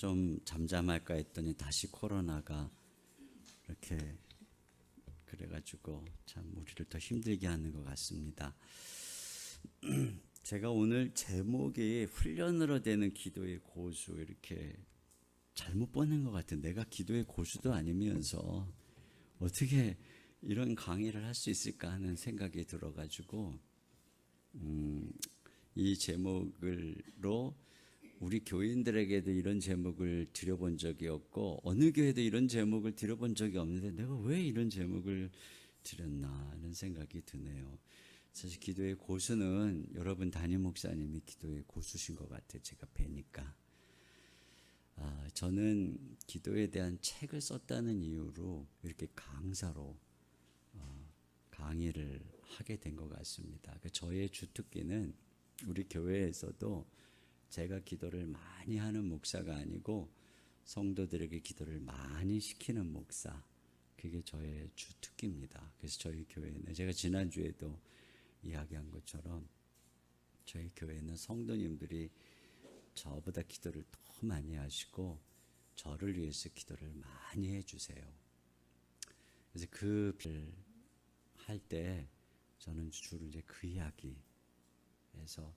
좀 잠잠할까 했더니 다시 코로나가 이렇게 그래가지고 참 우리를 더 힘들게 하는 것 같습니다. 제가 오늘 제목이 훈련으로 되는 기도의 고수 이렇게 잘못 보낸 것 같아요. 내가 기도의 고수도 아니면서 어떻게 이런 강의를 할 수 있을까 하는 생각이 들어가지고 이 제목으로 우리 교인들에게도 이런 제목을 드려본 적이 없고 어느 교회도 이런 제목을 드려본 적이 없는데 내가 왜 이런 제목을 드렸나 하는 생각이 드네요. 사실 기도의 고수는 여러분 담임 목사님이 기도의 고수신 것 같아요. 제가 뵈니까. 저는 기도에 대한 책을 썼다는 이유로 이렇게 강사로 강의를 하게 된 것 같습니다. 저의 주특기는 우리 교회에서도 제가 기도를 많이 하는 목사가 아니고 성도들에게 기도를 많이 시키는 목사, 그게 저의 주특기입니다. 그래서 저희 교회는 제가 지난주에도 이야기한 것처럼 저희 교회는 성도님들이 저보다 기도를 더 많이 하시고 저를 위해서 기도를 많이 해주세요. 그래서 그 할 때 저는 주로 이제 그 이야기에서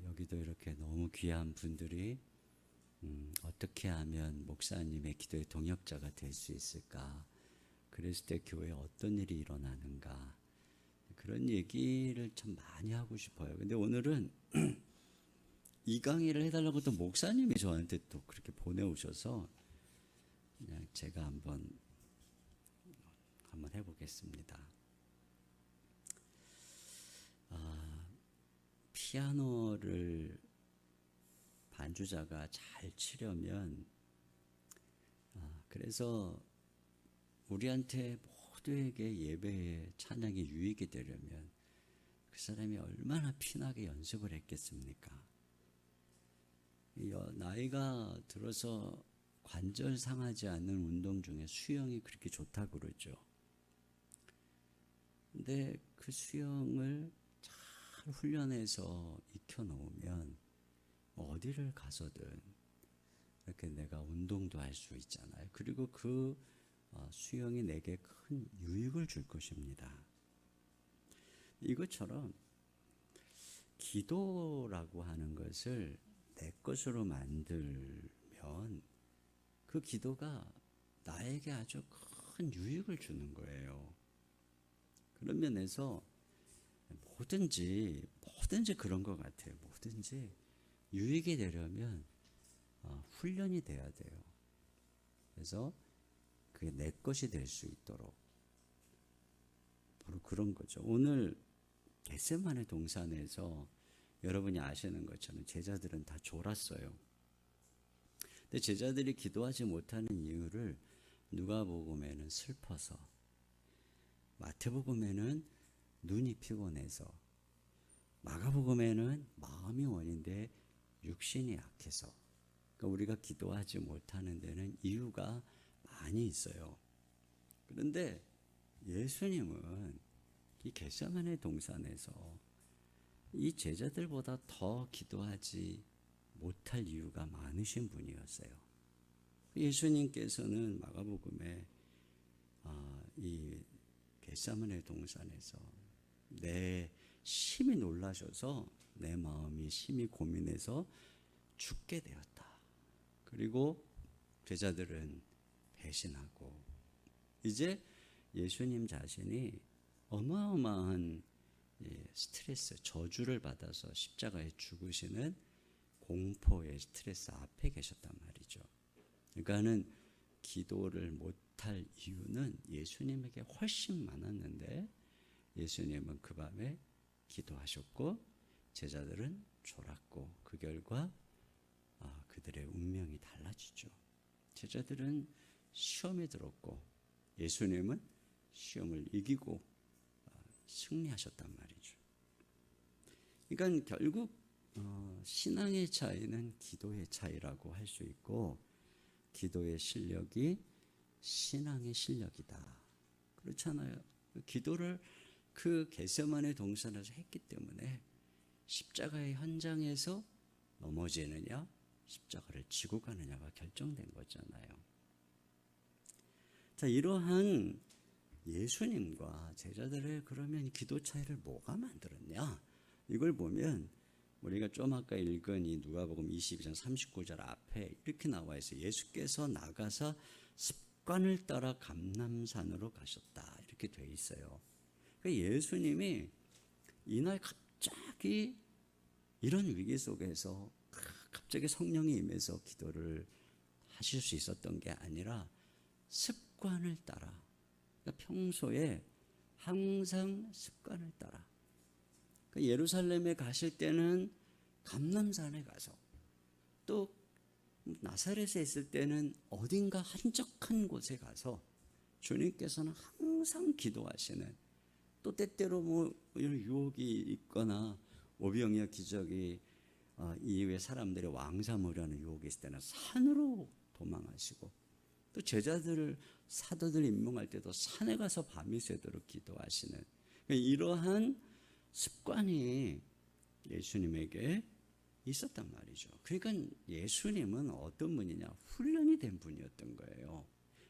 여기도 이렇게 너무 귀한 분들이 어떻게 하면 목사님의 기도의 동역자가 될 수 있을까? 그랬을 때 교회에 어떤 일이 일어나는가? 그런 얘기를 참 많이 하고 싶어요. 근데 오늘은 이 강의를 해달라고 또 목사님이 저한테 또 그렇게 보내오셔서 그냥 제가 한번 해보겠습니다. 피아노를 반주자가 잘 치려면 그래서 우리한테 모두에게 예배의 찬양이 유익이 되려면 그 사람이 얼마나 피나게 연습을 했겠습니까? 나이가 들어서 관절 상하지 않는 운동 중에 수영이 그렇게 좋다고 그러죠. 근데 그 수영을 잘 훈련해서 익혀놓으면 어디를 가서든 이렇게 내가 운동도 할 수 있잖아요. 그리고 그 수영이 내게 큰 유익을 줄 것입니다. 이것처럼 기도라고 하는 것을 내 것으로 만들면 그 기도가 나에게 아주 큰 유익을 주는 거예요. 그런 면에서 뭐든지 그런 것 같아요. 뭐든지 유익이 되려면 훈련이 돼야 돼요. 그래서 그게 내 것이 될 수 있도록 바로 그런 거죠. 오늘 겟세마네 동산에서 여러분이 아시는 것처럼 제자들은 다 졸았어요. 근데 제자들이 기도하지 못하는 이유를 누가복음에는 슬퍼서, 마태복음에는 눈이 피곤해서, 마가복음에는 마음이 원인데 육신이 약해서, 그러니까 우리가 기도하지 못하는 데는 이유가 많이 있어요. 그런데 예수님은 이 겟세마네 동산에서 이 제자들보다 더 기도하지 못할 이유가 많으신 분이었어요. 예수님께서는 마가복음에 이 겟세마네 동산에서 내 심히 놀라셔서 내 마음이 심히 고민해서 죽게 되었다. 그리고 제자들은 배신하고 이제 예수님 자신이 어마어마한 스트레스, 저주를 받아서 십자가에 죽으시는 공포의 스트레스 앞에 계셨단 말이죠. 그러니까는 기도를 못할 이유는 예수님에게 훨씬 많았는데 예수님은 그 밤에 기도하셨고 제자들은 졸았고 그 결과 그들의 운명이 달라지죠. 제자들은 시험에 들었고 예수님은 시험을 이기고 승리하셨단 말이죠. 그러니까 결국 신앙의 차이는 기도의 차이라고 할 수 있고 기도의 실력이 신앙의 실력이다. 그렇잖아요. 기도를 그 겟세마네 동산에서 했기 때문에 십자가의 현장에서 넘어지느냐 십자가를 지고 가느냐가 결정된 거잖아요. 자, 이러한 예수님과 제자들의 그러면 기도 차이를 뭐가 만들었냐? 이걸 보면 우리가 좀 아까 읽은 이 누가복음 22장 39절 앞에 이렇게 나와 있어요. 예수께서 나가사 습관을 따라 감람산으로 가셨다. 이렇게 돼 있어요. 그러니까 예수님이 이날 갑자기 이런 위기 속에서 갑자기 성령이 임해서 기도를 하실 수 있었던 게 아니라 습관을 따라, 그러니까 평소에 항상 습관을 따라, 그러니까 예루살렘에 가실 때는 감람산에 가서, 또 나사렛에 있을 때는 어딘가 한적한 곳에 가서 주님께서는 항상 기도하시는, 또 때때로 뭐 유혹이 있거나 오병이어 기적이 이후에 사람들의 왕사모려는 유혹이 있을 때는 산으로 도망하시고, 또 제자들을 사도들 임명할 때도 산에 가서 밤이 새도록 기도하시는, 이러한 습관이 예수님에게 있었단 말이죠. 그러니까 예수님은 어떤 분이냐? 훈련이 된 분이었던 거예요.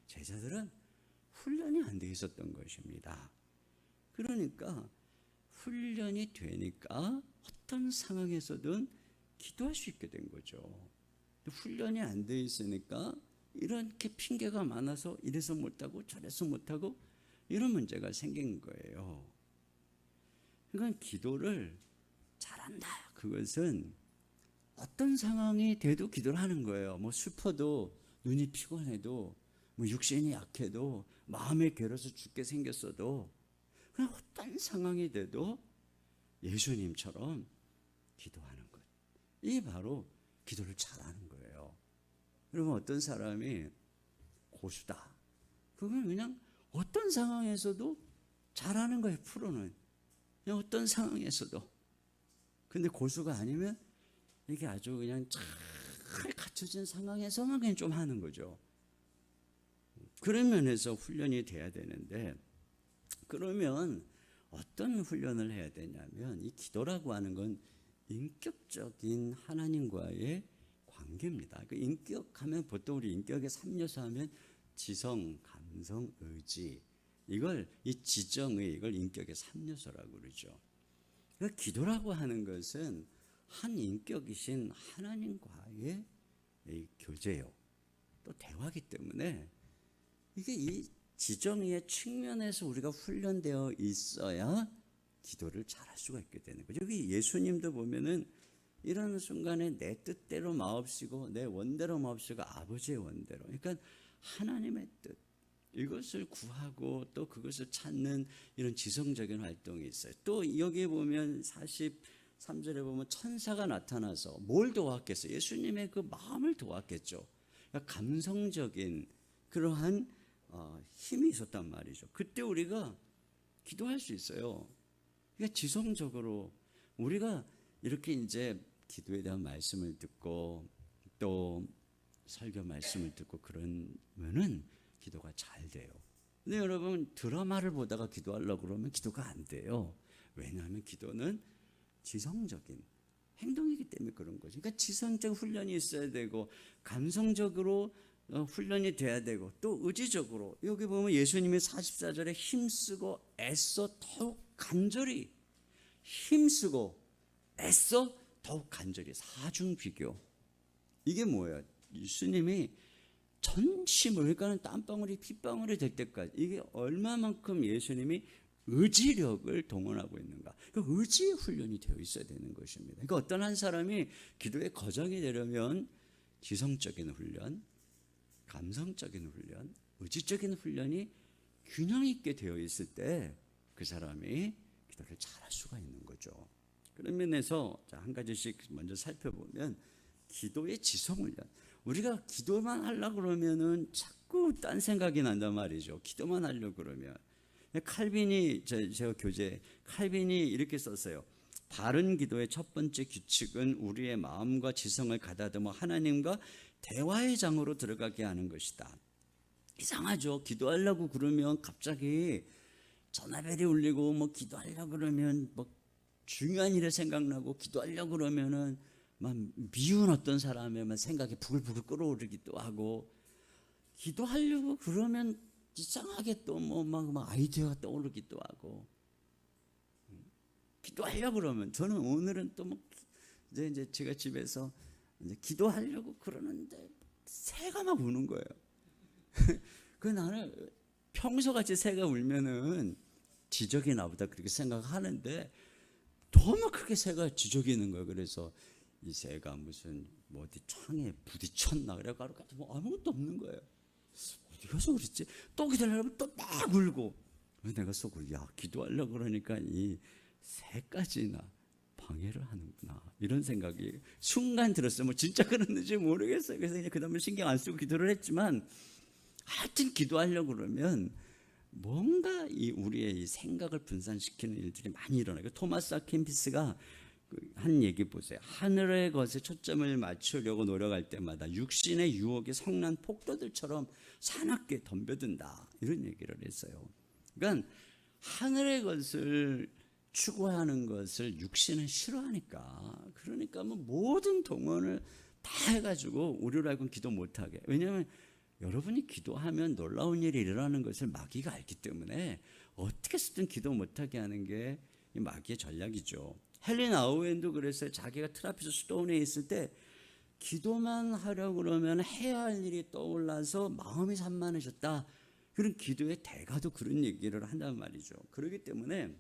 제자들은 훈련이 안 돼 있었던 것입니다. 그러니까 훈련이 되니까 어떤 상황에서든 기도할 수 있게 된 거죠. 훈련이 안 돼 있으니까 이렇게 핑계가 많아서 이래서 못하고 저래서 못하고 이런 문제가 생긴 거예요. 그러니까 기도를 잘한다, 그것은 어떤 상황이 돼도 기도를 하는 거예요. 뭐 슬퍼도, 눈이 피곤해도, 뭐 육신이 약해도, 마음에 괴로워서 죽게 생겼어도, 그냥 어떤 상황이 돼도 예수님처럼 기도하는 것, 이게 바로 기도를 잘하는 거예요. 여러분, 어떤 사람이 고수다, 그건 그냥 어떤 상황에서도 잘하는 거예요. 프로는 그냥 어떤 상황에서도. 근데 고수가 아니면 이게 아주 그냥 잘 갖춰진 상황에서만 그냥 좀 하는 거죠. 그런 면에서 훈련이 돼야 되는데, 그러면 어떤 훈련을 해야 되냐면, 이 기도라고 하는 건 인격적인 하나님과의 관계입니다. 그 인격하면 보통 우리 인격의 3요소 하면 지성, 감성, 의지, 이 지정의 이걸 인격의 3요소라고 그러죠. 그러니까 기도라고 하는 것은 한 인격이신 하나님과의 교제요, 또 대화이기 때문에 이게 이 지정의 측면에서 우리가 훈련되어 있어야 기도를 잘할 수가 있게 되는 거죠. 여기 예수님도 보면은 이런 순간에 내 뜻대로 마옵시고 내 원대로 마옵시고 아버지의 원대로, 그러니까 하나님의 뜻, 이것을 구하고 또 그것을 찾는 이런 지성적인 활동이 있어요. 또 여기 보면 43절에 보면 천사가 나타나서 뭘 도왔겠어요? 예수님의 그 마음을 도왔겠죠. 그러니까 감성적인 그러한 힘이 있었단 말이죠. 그때 우리가 기도할 수 있어요. 그러니까 지성적으로 우리가 이렇게 이제 기도에 대한 말씀을 듣고 또 설교 말씀을 듣고 그러면은 기도가 잘 돼요. 근데 여러분, 드라마를 보다가 기도하려고 그러면 기도가 안 돼요. 왜냐하면 기도는 지성적인 행동이기 때문에 그런 거죠. 그러니까 지성적 훈련이 있어야 되고, 감성적으로 훈련이 돼야 되고, 또 의지적으로 여기 보면 예수님이 44절에 힘쓰고 애써 더욱 간절히, 힘쓰고 애써 더욱 간절히, 사중비교. 이게 뭐예요? 예수님이 전심을, 그러니까 땀방울이 핏방울이 될 때까지, 이게 얼마만큼 예수님이 의지력을 동원하고 있는가, 그 의지의 훈련이 되어 있어야 되는 것입니다. 그러니까 어떤 한 사람이 기도에 거정이 되려면 지성적인 훈련, 감성적인 훈련, 의지적인 훈련이 균형 있게 되어 있을 때 그 사람이 기도를 잘할 수가 있는 거죠. 그런 면에서 한 가지씩 먼저 살펴보면, 기도의 지성훈련, 우리가 기도만 하려고 그러면은 자꾸 딴 생각이 난단 말이죠. 기도만 하려고 그러면. 칼빈이, 제가 교재 칼빈이 이렇게 썼어요. 바른 기도의 첫 번째 규칙은 우리의 마음과 지성을 가다듬어 하나님과 대화의 장으로 들어가게 하는 것이다. 이상하죠. 기도하려고 그러면 갑자기 전화벨이 울리고, 뭐 기도하려고 그러면 뭐 중요한 일이 생각나고, 기도하려고 그러면은 막 미운 어떤 사람의 생각이 부글부글 끓어오르기도 하고, 기도하려고 그러면 이상하게 또 뭐 막 아이디어가 떠오르기도 하고, 기도하려고 그러면 저는 오늘은 또 뭐 이제 제가 집에서 이제 기도하려고 그러는데 새가 막 우는 거예요. 그 나는 평소같이 새가 울면은 지적이 나보다 그렇게 생각하는데 너무 크게 새가 지저귀는 거예요. 그래서 이 새가 무슨 뭐 어디 창에 부딪혔나 그래가지고 뭐 아무것도 없는 거예요. 어디 가서 그랬지? 또 기다리면 또 막 울고. 내가 속으로 야, 기도하려고 그러니까 이 새까지나 방해를 하는구나, 이런 생각이 순간 들었어요. 뭐 진짜 그랬는지 모르겠어요. 그래서 이제 그 다음에 신경 안 쓰고 기도를 했지만, 하여튼 기도하려고 그러면 뭔가 이 우리의 이 생각을 분산시키는 일들이 많이 일어나요. 토마스 아킨피스가 한 얘기 보세요. 하늘의 것에 초점을 맞추려고 노력할 때마다 육신의 유혹이 성난 폭도들처럼 사납게 덤벼든다, 이런 얘기를 했어요. 그러니까 하늘의 것을 추구하는 것을 육신은 싫어하니까, 그러니까 뭐 모든 동원을 다 해가지고 우리로 알고는 기도 못하게. 왜냐하면 여러분이 기도하면 놀라운 일이 일어나는 것을 마귀가 알기 때문에 어떻게 쓰든 기도 못하게 하는 게 이 마귀의 전략이죠. 헬린 아우엔도 그랬어요. 자기가 트라피스 스톤에 있을 때 기도만 하려고 그러면 해야 할 일이 떠올라서 마음이 산만해졌다. 그런 기도의 대가도 그런 얘기를 한단 말이죠. 그렇기 때문에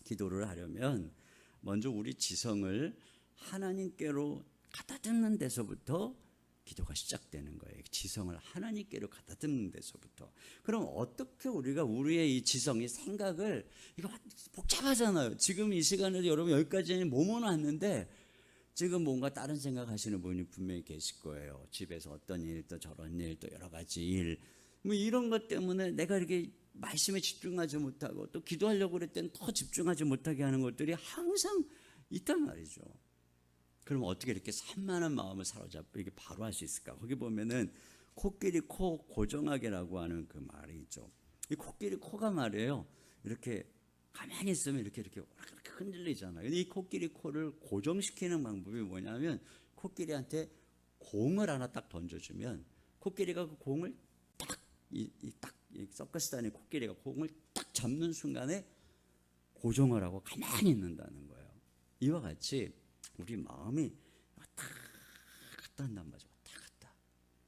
기도를 하려면 먼저 우리 지성을 하나님께로 갖다 듣는 데서부터 기도가 시작되는 거예요. 지성을 하나님께로 갖다 듣는 데서부터. 그럼 어떻게 우리가 우리의 이 지성, 이 생각을, 이거 복잡하잖아요. 지금 이 시간에도 여러분 여기까지 모모는 왔는데 지금 뭔가 다른 생각하시는 분이 분명히 계실 거예요. 집에서 어떤 일, 또 저런 일, 또 여러 가지 일, 뭐 이런 것 때문에 내가 이렇게 말씀에 집중하지 못하고 또 기도하려고 그럴 때는 더 집중하지 못하게 하는 것들이 항상 있단 말이죠. 그럼 어떻게 이렇게 산만한 마음을 사로잡고 이게 바로 할 수 있을까? 거기 보면은 코끼리 코 고정하게라고 하는 그 말이 있죠. 이 코끼리 코가 말이에요. 이렇게 가만히 있으면 이렇게 흔들리잖아요. 이 코끼리 코를 고정시키는 방법이 뭐냐면, 코끼리한테 공을 하나 딱 던져주면 코끼리가 그 공을 딱 서커스 다니는 코끼리가 공을 딱 잡는 순간에 고정을 하고 가만히 있는다는 거예요. 이와 같이 우리 마음이 왔다 갔다 한단 말이죠. 왔다 갔다.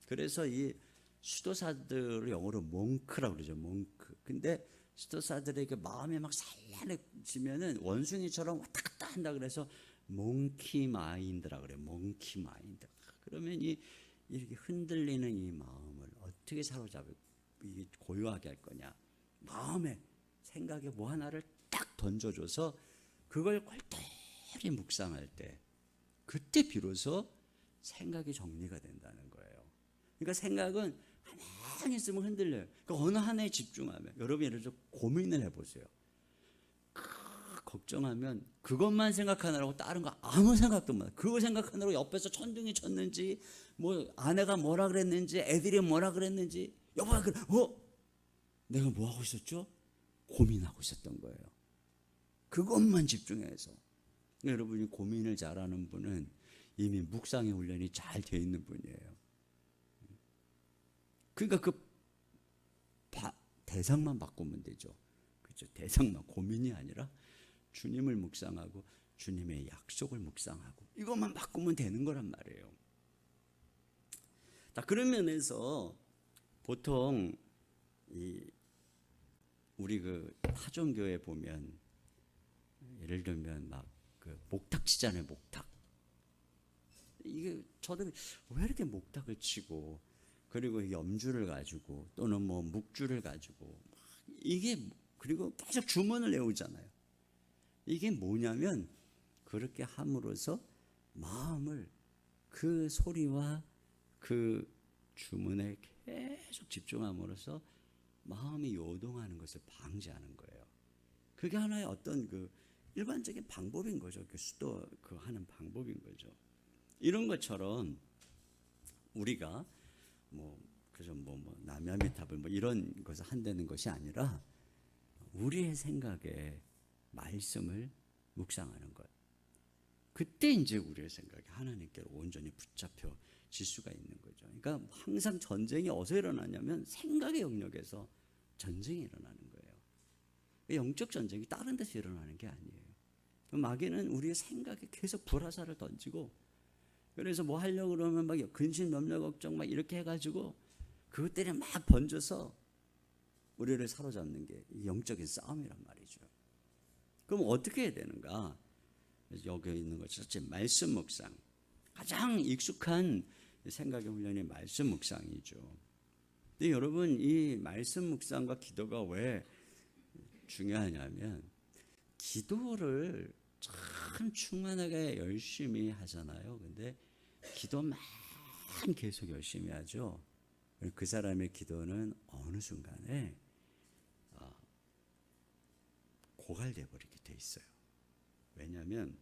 그래서 이 수도사들을 영어로 몽크라고 그러죠. 몽크. 근데 수도사들에게 마음이 막 산란해지면은 원숭이처럼 왔다 갔다 한다 그래서 몽키 마인드라고 그래요. 몽키 마인드. 그러면 이렇게 흔들리는 이 마음을 어떻게 사로잡을, 이 고요하게 할 거냐? 마음에, 생각에 뭐 하나를 딱 던져줘서 그걸 골똘히 묵상할 때, 그때 비로소 생각이 정리가 된다는 거예요. 그러니까 생각은 가만히 있으면 흔들려요. 그러니까 어느 하나에 집중하면, 여러분 예를 들어 고민을 해보세요. 걱정하면 그것만 생각하느라고 다른 거 아무 생각도 못 해요. 그거 생각하느라고 옆에서 천둥이 쳤는지, 뭐 아내가 뭐라 그랬는지, 애들이 뭐라 그랬는지, 여보가 그래, 내가 뭐 하고 있었죠? 고민하고 있었던 거예요. 그것만 집중해서. 여러분이 고민을 잘하는 분은 이미 묵상의 훈련이 잘 되어 있는 분이에요. 그러니까 그 대상만 바꾸면 되죠. 그렇죠? 대상만, 고민이 아니라 주님을 묵상하고 주님의 약속을 묵상하고 이것만 바꾸면 되는 거란 말이에요. 자, 그런 면에서 보통 우리 그 타종교에 보면, 예를 들면 막 그 목탁 치잖아요. 목탁. 이게 저도 왜 이렇게 목탁을 치고, 그리고 염주를 가지고 또는 뭐 묵주를 가지고 이게, 그리고 계속 주문을 외우잖아요. 이게 뭐냐면, 그렇게 함으로써 마음을 그 소리와 그 주문에 계속 집중함으로써 마음이 요동하는 것을 방지하는 거예요. 그게 하나의 어떤 그 일반적인 방법인 거죠. 그 수도 그 하는 방법인 거죠. 이런 것처럼 우리가 그래서 남야미탑을 이런 것을 한다는 것이 아니라 우리의 생각에 말씀을 묵상하는 것. 그때 이제 우리의 생각이 하나님께로 온전히 붙잡혀질 수가 있는 거죠. 그러니까 항상 전쟁이 어디서 일어나냐면 생각의 영역에서 전쟁이 일어나는 거예요. 영적 전쟁이 다른 데서 일어나는 게 아니에요. 마귀는 우리의 생각에 계속 불화살을 던지고, 그래서 뭐 하려고 그러면 막 근심, 염려, 걱정 막 이렇게 해가지고 그것들이 막 번져서 우리를 사로잡는 게 영적인 싸움이란 말이죠. 그럼 어떻게 해야 되는가? 여기 있는 것처럼 말씀 묵상, 가장 익숙한 생각의 훈련이 말씀 묵상이죠. 근데 여러분, 이 말씀 묵상과 기도가 왜 중요하냐면, 기도를 참 충만하게 열심히 하잖아요. 근데 기도만 계속 열심히 하죠. 그 사람의 기도는 어느 순간에 고갈돼 버리게 돼 있어요. 왜냐하면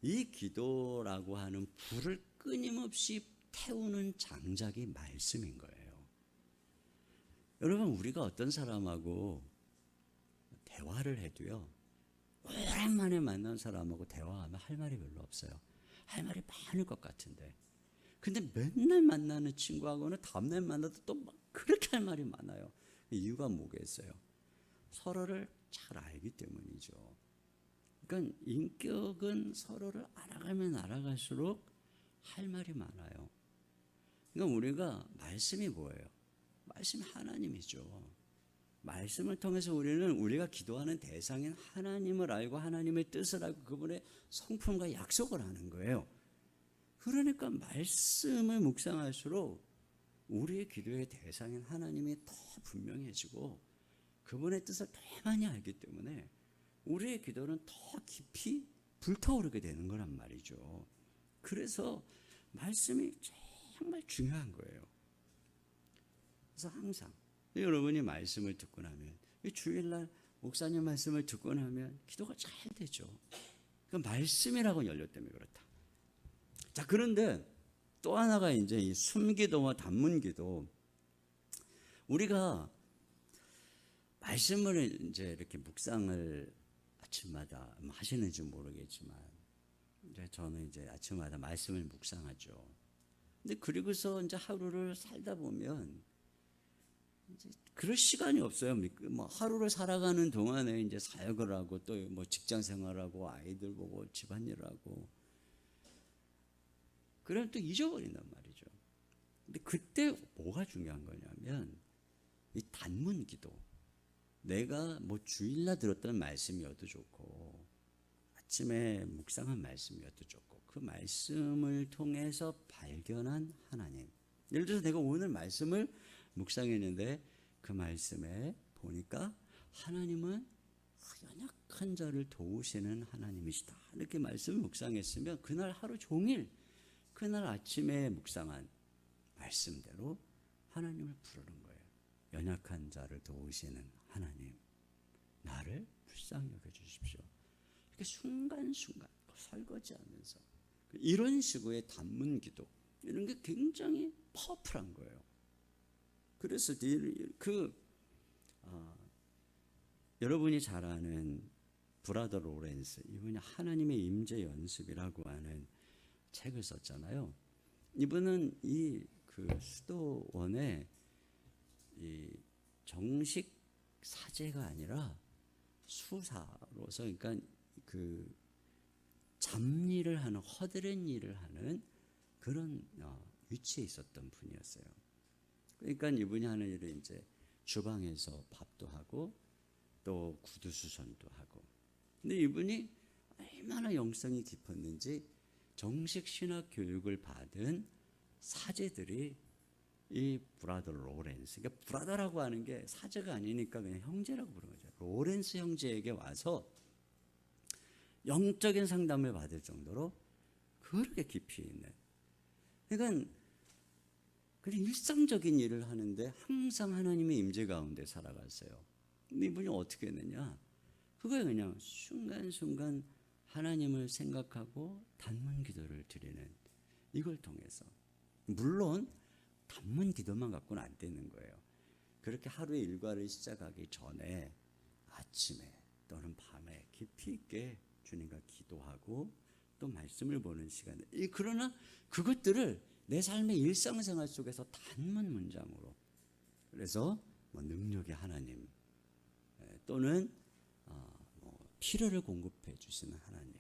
이 기도라고 하는 불을 끊임없이 태우는 장작이 말씀인 거예요. 여러분, 우리가 어떤 사람하고 대화를 해도요, 오랜만에 만난 사람하고 대화하면 할 말이 별로 없어요. 할 말이 많을 것 같은데, 근데 맨날 만나는 친구하고는 다음날 만나도 또 막 그렇게 할 말이 많아요. 이유가 뭐겠어요? 서로를 잘 알기 때문이죠. 그러니까 인격은 서로를 알아가면 알아갈수록 할 말이 많아요. 그러니까 우리가 말씀이 뭐예요? 말씀이 하나님이죠. 말씀을 통해서 우리는 우리가 기도하는 대상인 하나님을 알고 하나님의 뜻을 알고 그분의 성품과 약속을 하는 거예요. 그러니까 말씀을 묵상할수록 우리의 기도의 대상인 하나님이 더 분명해지고 그분의 뜻을 더 많이 알기 때문에 우리의 기도는 더 깊이 불타오르게 되는 거란 말이죠. 그래서 말씀이 정말 중요한 거예요. 그래서 항상 여러분이 말씀을 듣고 나면, 주일날 목사님 말씀을 듣고 나면 기도가 잘 되죠. 그 말씀이라고 열렸 때문에 그렇다. 자, 그런데 또 하나가 이제 이 숨기도와 단문기도, 우리가 말씀을 이제 이렇게 묵상을 아침마다 하시는지 모르겠지만, 이제 저는 이제 아침마다 말씀을 묵상하죠. 근데 그리고서 이제 하루를 살다 보면 이제 그럴 시간이 없어요. 뭐 하루를 살아가는 동안에 이제 사역을 하고 또 뭐 직장 생활하고 아이들 보고 집안일 하고, 그럼 또 잊어버린단 말이죠. 근데 그때 뭐가 중요한 거냐면 이 단문 기도. 내가 뭐 주일날 들었던 말씀이어도 좋고 아침에 묵상한 말씀이어도 좋고, 그 말씀을 통해서 발견한 하나님. 예를 들어서 내가 오늘 말씀을 묵상했는데 그 말씀에 보니까 하나님은 연약한 자를 도우시는 하나님이시다, 이렇게 말씀을 묵상했으면 그날 하루 종일 그날 아침에 묵상한 말씀대로 하나님을 부르는 거예요. 연약한 자를 도우시는 하나님, 나를 불쌍히 여겨주십시오. 이렇게 순간순간 설거지하면서 이런 식의 단문기도, 이런 게 굉장히 파워풀한 거예요. 그래서 여러분이 잘 아는 브라더 로렌스, 이분이 하나님의 임재 연습이라고 하는 책을 썼잖아요. 이분은 그 수도원에 이 정식 사제가 아니라 수사로서, 그러니까 그 잡일을 하는, 허드렛 일을 하는 그런 위치에 있었던 분이었어요. 그러니까 이분이 하는 일은 이제 주방에서 밥도 하고 또 구두수선도 하고. 근데 이분이 얼마나 영성이 깊었는지 정식 신학 교육을 받은 사제들이 이 브라더 로렌스, 그러니까 브라더라고 하는 게 사제가 아니니까 그냥 형제라고 부르는 거죠. 로렌스 형제에게 와서 영적인 상담을 받을 정도로 그렇게 깊이 있는, 그러니까 그냥 일상적인 일을 하는데 항상 하나님의 임재 가운데 살아갔어요. 근데 이분이 어떻게 했느냐, 그거에 그냥 순간순간 하나님을 생각하고 단문 기도를 드리는, 이걸 통해서, 물론 단문 기도만 갖고는 안 되는 거예요. 그렇게 하루의 일과를 시작하기 전에 아침에 또는 밤에 깊이 있게 주님과 기도하고 또 말씀을 보는 시간. 그러나 그것들을 내 삶의 일상생활 속에서 단문 문장으로, 그래서 뭐 능력의 하나님 또는 필요를 공급해 주시는 하나님,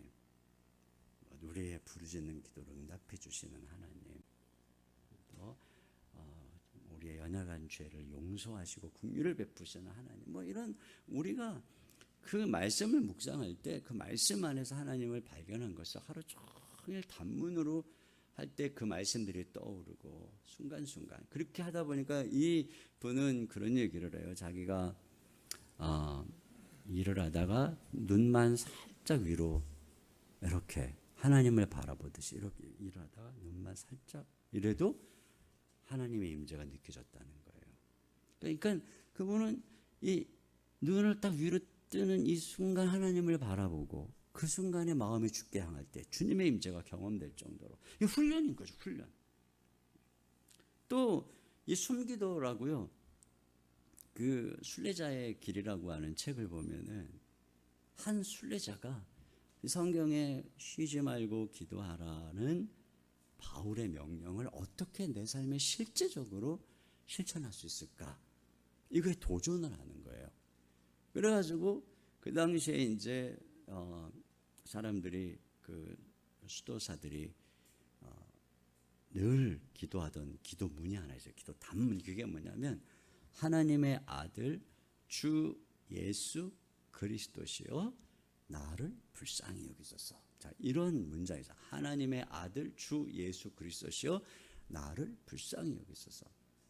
우리의 부르짖는 기도를 응답해 주시는 하나님, 또 우리의 연약한 죄를 용서하시고 긍휼을 베푸시는 하나님, 뭐 이런 우리가 그 말씀을 묵상할 때 그 말씀 안에서 하나님을 발견한 것을 하루 종일 단문으로 할 때 그 말씀들이 떠오르고 순간순간 그렇게 하다 보니까 이 분은 그런 얘기를 해요. 자기가 일을 하다가 눈만 살짝 위로 이렇게 하나님을 바라보듯이 이렇게 일을 하다가 눈만 살짝 이래도 하나님의 임재가 느껴졌다는 거예요. 그러니까 그분은 이 눈을 딱 위로 뜨는 이 순간 하나님을 바라보고 그 순간에 마음이 주께 향할 때 주님의 임재가 경험될 정도로, 이 훈련인 거죠. 훈련. 또 이 숨기도라고요, 그 순례자의 길이라고 하는 책을 보면은 한 순례자가 성경에 쉬지 말고 기도하라는 바울의 명령을 어떻게 내 삶에 실제적으로 실천할 수 있을까, 이거에 도전을 하는 거예요. 그래가지고 그 당시에 이제 사람들이, 그 수도사들이 늘 기도하던 기도문이 하나 있어요. 기도 단문. 그게 뭐냐면 하나님의 아들 주 예수 그리스도시여 나를 불쌍히 여기소서. 자, 이런 문장에서 하나님의 아들 주 예수 그리스도시여 나를 불쌍히 여기소서.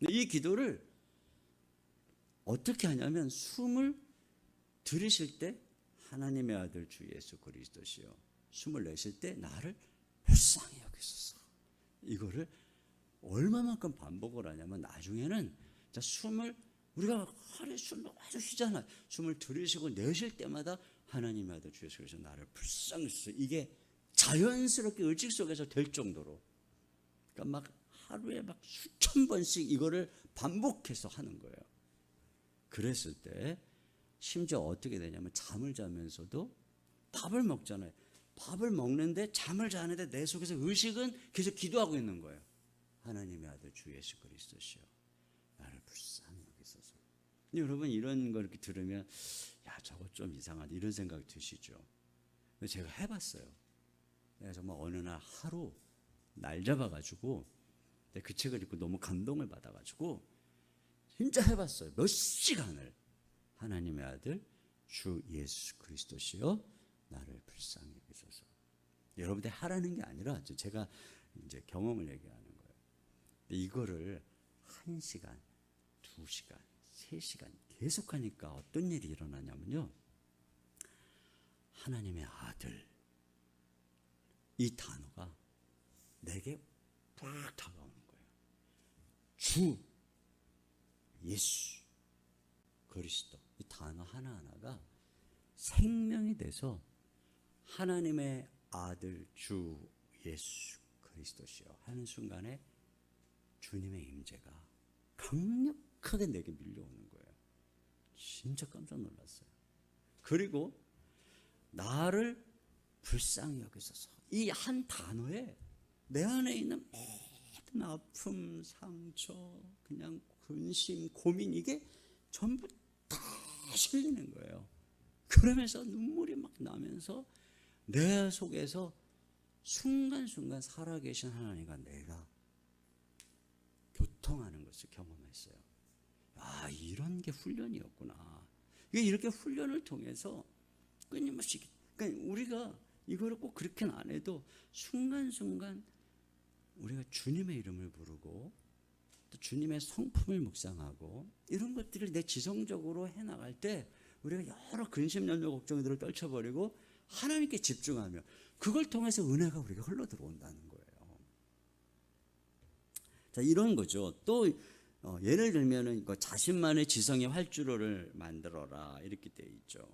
이 기도를 어떻게 하냐면 숨을 들이쉴 때 하나님의 아들 주 예수 그리스도시여, 숨을 내쉴 때 나를 불쌍히 여기소서. 이거를 얼마만큼 반복을 하냐면 나중에는 숨을, 우리가 하루에 숨을 아주 쉬잖아요. 숨을 들이쉬고 내쉴 때마다 하나님의 아들 주 예수 그리스도 나를 불쌍히 여기소서, 이게 자연스럽게 의식 속에서 될 정도로, 그러니까 막 하루에 막 수천 번씩 이거를 반복해서 하는 거예요. 그랬을 때 심지어 어떻게 되냐면 잠을 자면서도 밥을 먹잖아요. 밥을 먹는데 잠을 자는데 내 속에서 의식은 계속 기도하고 있는 거예요. 하나님의 아들 주 예수 그리스도시여 나를 불쌍히 여기소서. 여러분 이런 걸 이렇게 들으면 야 저거 좀 이상하다 이런 생각이 드시죠. 근데 제가 해봤어요. 내가 정말 어느 날 하루 날 잡아가지고 그 책을 읽고 너무 감동을 받아가지고 진짜 해봤어요. 몇 시간을 하나님의 아들 주 예수 그리스도시여 나를 불쌍히 여기소서. 여러분들 하라는 게 아니라 제가 이제 경험을 얘기하는 거예요. 이거를 1시간, 2시간, 3시간 계속 하니까 어떤 일이 일어나냐면요, 하나님의 아들 이 단어가 내게 팍 다가오는 거예요. 주 예수 그리스도, 이 단어 하나하나가 생명이 돼서 하나님의 아들 주 예수 그리스도시여 하는 순간에 주님의 임재가 강력하게 내게 밀려오는 거예요. 진짜 깜짝 놀랐어요. 그리고 나를 불쌍히 여기소서, 이 한 단어에 내 안에 있는 모든 아픔, 상처, 그냥 근심, 고민, 이게 전부 다 실리는 거예요. 그러면서 눈물이 막 나면서 내 속에서 순간순간 살아계신 하나님과 내가 교통하는 것을 경험했어요. 아, 이런 게 훈련이었구나. 이게 이렇게 훈련을 통해서 끊임없이, 그러니까 우리가 이거를 꼭 그렇게는 안 해도 순간순간 우리가 주님의 이름을 부르고 또 주님의 성품을 묵상하고 이런 것들을 내 지성적으로 해나갈 때 우리가 여러 근심, 염려, 걱정들을 떨쳐버리고 하나님께 집중하며 그걸 통해서 은혜가 우리가 흘러 들어온다는 거예요. 자, 이런 거죠. 또 예를 들면은 자신만의 지성의 활주로를 만들어라 이렇게 돼 있죠.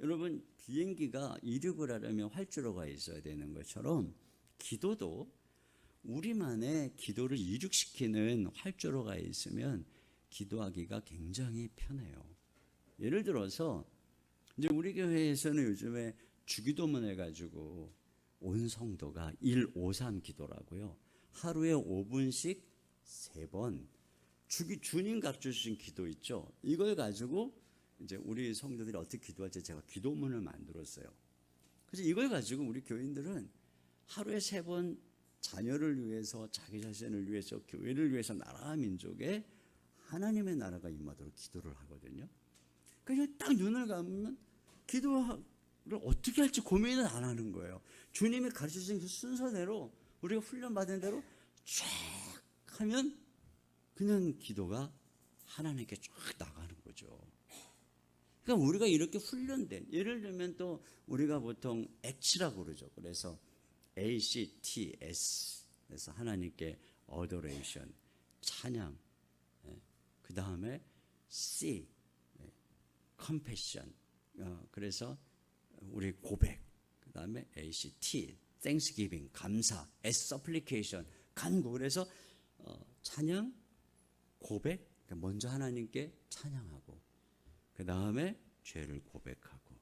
여러분 비행기가 이륙을 하려면 활주로가 있어야 되는 것처럼 기도도 우리만의 기도를 이륙시키는 활주로가 있으면 기도하기가 굉장히 편해요. 예를 들어서 이제 우리 교회에서는 요즘에 주기도문 해가지고 온 성도가 153 기도라고요. 하루에 5분씩 3번 주님 가르쳐주신 기도 있죠. 이걸 가지고 이제 우리 성도들이 어떻게 기도할지 제가 기도문을 만들었어요. 그래서 이걸 가지고 우리 교인들은 하루에 3번 자녀를 위해서, 자기 자신을 위해서, 교회를 위해서, 나라와 민족에 하나님의 나라가 임하도록 기도를 하거든요. 그냥 딱 눈을 감으면 기도를 어떻게 할지 고민을 안 하는 거예요. 주님이 가르쳐주신 그 순서대로, 우리가 훈련받은 대로 쫙 하면 그냥 기도가 하나님께 쫙 나가는 거죠. 그러니까 우리가 이렇게 훈련된, 예를 들면 또 우리가 보통 H라고 그러죠. 그래서 ACTS, 그래서 하나님께 adoration, 찬양, 그 다음에 C, compassion, 그래서 우리 고백, 그 다음에 ACT, thanksgiving, 감사, S, supplication, 간구. 그래서 찬양, 고백, 먼저 하나님께 찬양하고, 그 다음에 죄를 고백하고,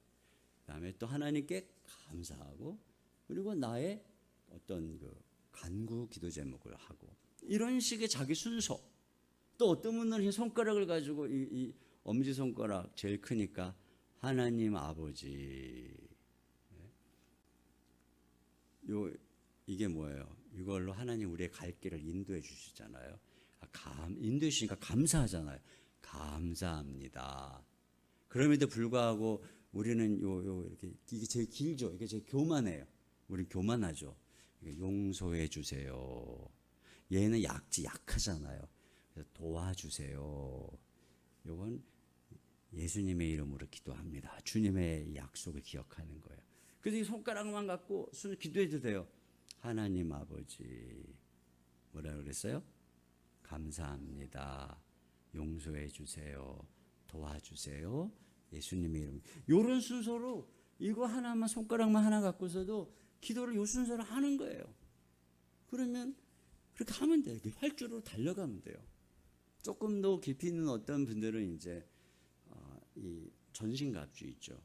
그 다음에 또 하나님께 감사하고, 그리고 나의 어떤 그 간구 기도 제목을 하고, 이런 식의 자기 순서. 또 어떤 분들은 이 손가락을 가지고 이 엄지손가락 제일 크니까 하나님 아버지, 이게 뭐예요? 이걸로 하나님 우리의 갈 길을 인도해 주시잖아요. 인도해 주시니까 감사하잖아요. 감사합니다. 그럼에도 불구하고 우리는 이렇게, 이게 제일 길죠. 이게 제일 교만해요. 우리 교만하죠. 용서해 주세요. 얘는 약하잖아요. 그래서 도와주세요. 이건 예수님의 이름으로 기도합니다. 주님의 약속을 기억하는 거예요. 그래서 이 손가락만 갖고 기도해도 돼요. 하나님 아버지, 뭐라 그랬어요? 감사합니다. 용서해 주세요. 도와주세요. 예수님의 이름. 이런 순서로 이거 하나만, 손가락만 하나 갖고서도 기도를 이 순서로 하는 거예요. 그러면 그렇게 하면 돼요. 활주로 달려가면 돼요. 조금 더 깊이 있는 어떤 분들은 이제 이 전신갑주 있죠.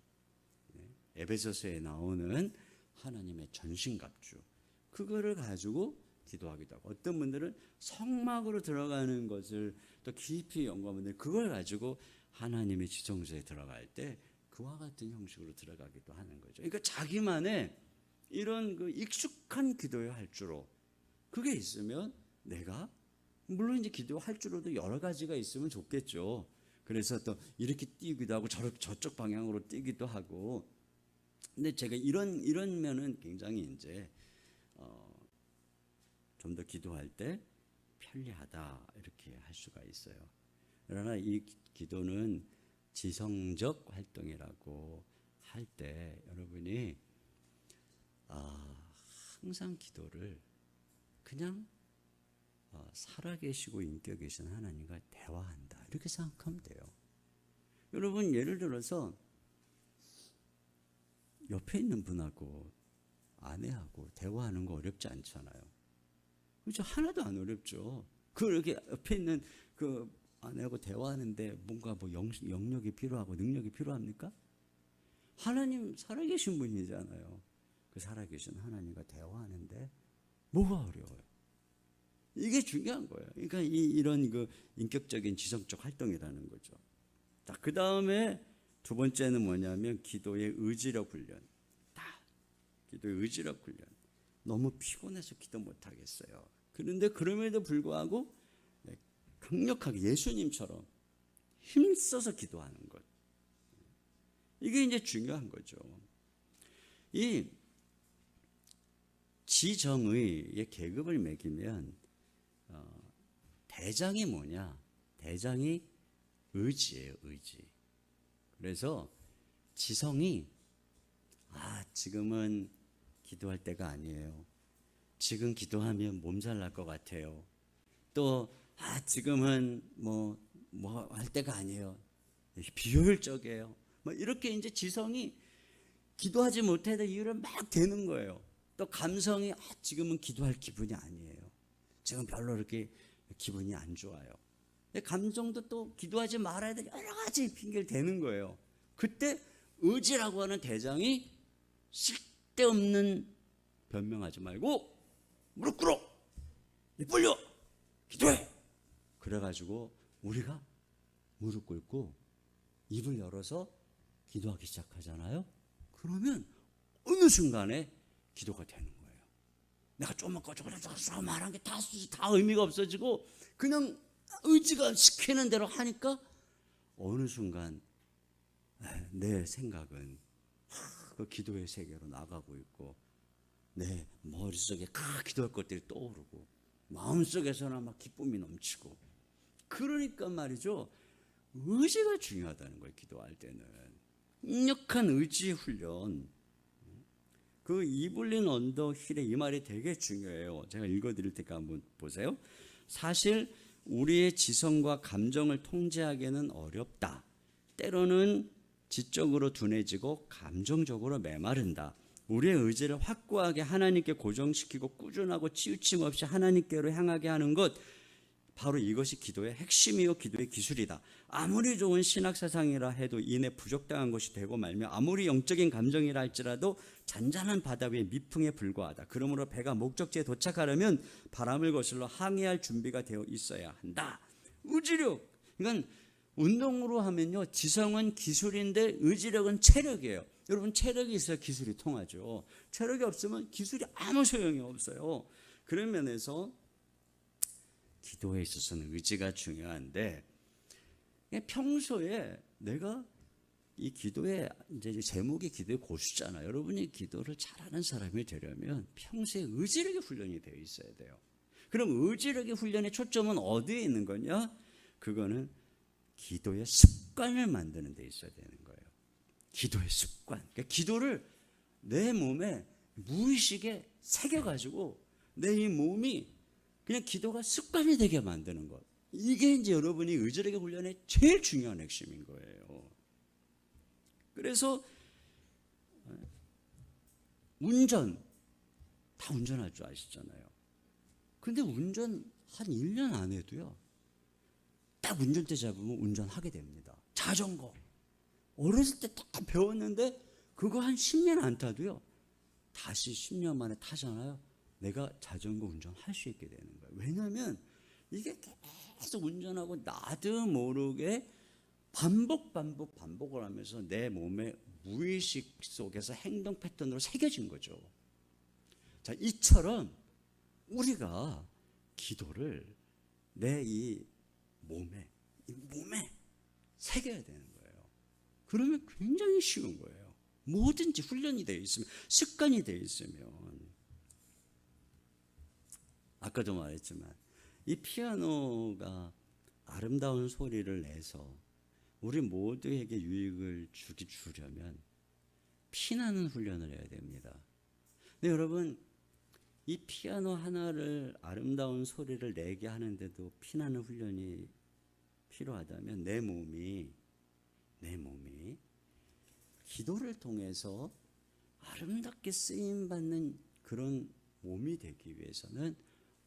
에베소서에 나오는 하나님의 전신갑주, 그거를 가지고 기도하기도 하고, 어떤 분들은 성막으로 들어가는 것을 또 깊이 연구한 분들, 그걸 가지고 하나님의 지성소에 들어갈 때 그와 같은 형식으로 들어가기도 하는 거죠. 그러니까 자기만의 이런 그 익숙한 기도의 활주로, 그게 있으면 내가, 물론 이제 기도할 줄로도 여러 가지가 있으면 좋겠죠. 그래서 또 이렇게 뛰기도 하고 저쪽 방향으로 뛰기도 하고. 근데 제가 이런 면은 굉장히 이제 좀 더 기도할 때 편리하다 이렇게 할 수가 있어요. 그러나 이 기도는 지성적 활동이라고 할 때 여러분이 항상 기도를 그냥 살아계시고 인격계신 하나님과 대화한다 이렇게 생각하면 돼요. 여러분, 예를 들어서 옆에 있는 분하고, 아내하고 대화하는 거 어렵지 않잖아요. 그렇죠? 하나도 안 어렵죠. 그렇게 옆에 있는 그 아내하고 대화하는데 뭔가 뭐 영역이 필요하고 능력이 필요합니까? 하나님 살아계신 분이잖아요. 그 살아계신 하나님과 대화하는데 뭐가 어려워요? 이게 중요한 거예요. 그러니까 이런 그 인격적인 지성적 활동이라는 거죠. 자, 그 다음에 두 번째는 뭐냐면 기도의 의지력 훈련. 기도의 의지력 훈련. 너무 피곤해서 기도 못 하겠어요. 그런데 그럼에도 불구하고 강력하게 예수님처럼 힘써서 기도하는 것. 이게 이제 중요한 거죠. 이 지정의의 계급을 매기면 대장이 뭐냐? 대장이 의지예요, 의지. 그래서 지성이 지금은 기도할 때가 아니에요. 지금 기도하면 몸살 날 것 같아요. 또 지금은 뭐 할 때가 아니에요. 비효율적이에요. 뭐 이렇게 이제 지성이 기도하지 못해도 이유를 막 대는 거예요. 또 감성이 지금은 기도할 기분이 아니에요. 지금 별로 이렇게 기분이 안 좋아요. 감정도 또 기도하지 말아야 될 여러 가지 핑계를 대는 거예요. 그때 의지라고 하는 대장이 쓸데없는 변명하지 말고 무릎 꿇어, 입 벌려, 기도해. 그래가지고 우리가 무릎 꿇고 입을 열어서 기도하기 시작하잖아요. 그러면 어느 순간에 기도가 되는 거예요. 내가 좀만 꺼져서 말한 게 다 의미가 없어지고 그냥 의지가 시키는 대로 하니까 어느 순간 내 생각은 그 기도의 세계로 나가고 있고 내 머릿속에 기도할 것들이 떠오르고 마음속에서는 막 기쁨이 넘치고. 그러니까 말이죠, 의지가 중요하다는 거예요. 기도할 때는 강력한 의지 훈련. 그 이블린 언더힐의 이 말이 되게 중요해요. 제가 읽어드릴 테니까 한번 보세요. 사실 우리의 지성과 감정을 통제하기는 어렵다. 때로는 지적으로 둔해지고 감정적으로 메마른다. 우리의 의지를 확고하게 하나님께 고정시키고 꾸준하고 치우침 없이 하나님께로 향하게 하는 것, 바로 이것이 기도의 핵심이요 기도의 기술이다. 아무리 좋은 신학사상이라 해도 이내 부족당한 것이 되고 말며 아무리 영적인 감정이라 할지라도 잔잔한 바다 위에 미풍에 불과하다. 그러므로 배가 목적지에 도착하려면 바람을 거슬러 항해할 준비가 되어 있어야 한다. 의지력, 그러니까 운동으로 하면요, 지성은 기술인데 의지력은 체력이에요. 여러분, 체력이 있어야 기술이 통하죠. 체력이 없으면 기술이 아무 소용이 없어요. 그런 면에서 기도에 있어서는 의지가 중요한데, 평소에 내가 이 기도의 이제 제목이 기도의 고수잖아요. 여러분이 기도를 잘하는 사람이 되려면 평소에 의지력이 훈련이 되어 있어야 돼요. 그럼 의지력의 훈련의 초점은 어디에 있는 거냐? 그거는 기도의 습관을 만드는 데 있어야 되는 거예요. 기도의 습관. 그러니까 기도를 내 몸에 무의식에 새겨가지고 내 이 몸이 그냥 기도가 습관이 되게 만드는 것. 이게 이제 여러분이 의지력의 훈련의 제일 중요한 핵심인 거예요. 그래서 운전, 다 운전할 줄 아시잖아요. 근데 운전 한 1년 안 해도요, 딱 운전대 잡으면 운전하게 됩니다. 자전거 어렸을 때 딱 배웠는데 그거 한 10년 안 타도요, 다시 10년 만에 타잖아요. 내가 자전거 운전할 수 있게 되는 거예요. 왜냐하면 이게 계속 운전하고 나도 모르게 반복을 하면서 내 몸의 무의식 속에서 행동 패턴으로 새겨진 거죠. 자, 이처럼 우리가 기도를 내 이 몸에 새겨야 되는 거예요. 그러면 굉장히 쉬운 거예요. 뭐든지 훈련이 되어 있으면, 습관이 되어 있으면. 아까도 말했지만 이 피아노가 아름다운 소리를 내서 우리 모두에게 유익을 주려면 피나는 훈련을 해야 됩니다. 근데 여러분, 이 피아노 하나를 아름다운 소리를 내게 하는데도 피나는 훈련이 필요하다면 내 몸이 기도를 통해서 아름답게 쓰임받는 그런 몸이 되기 위해서는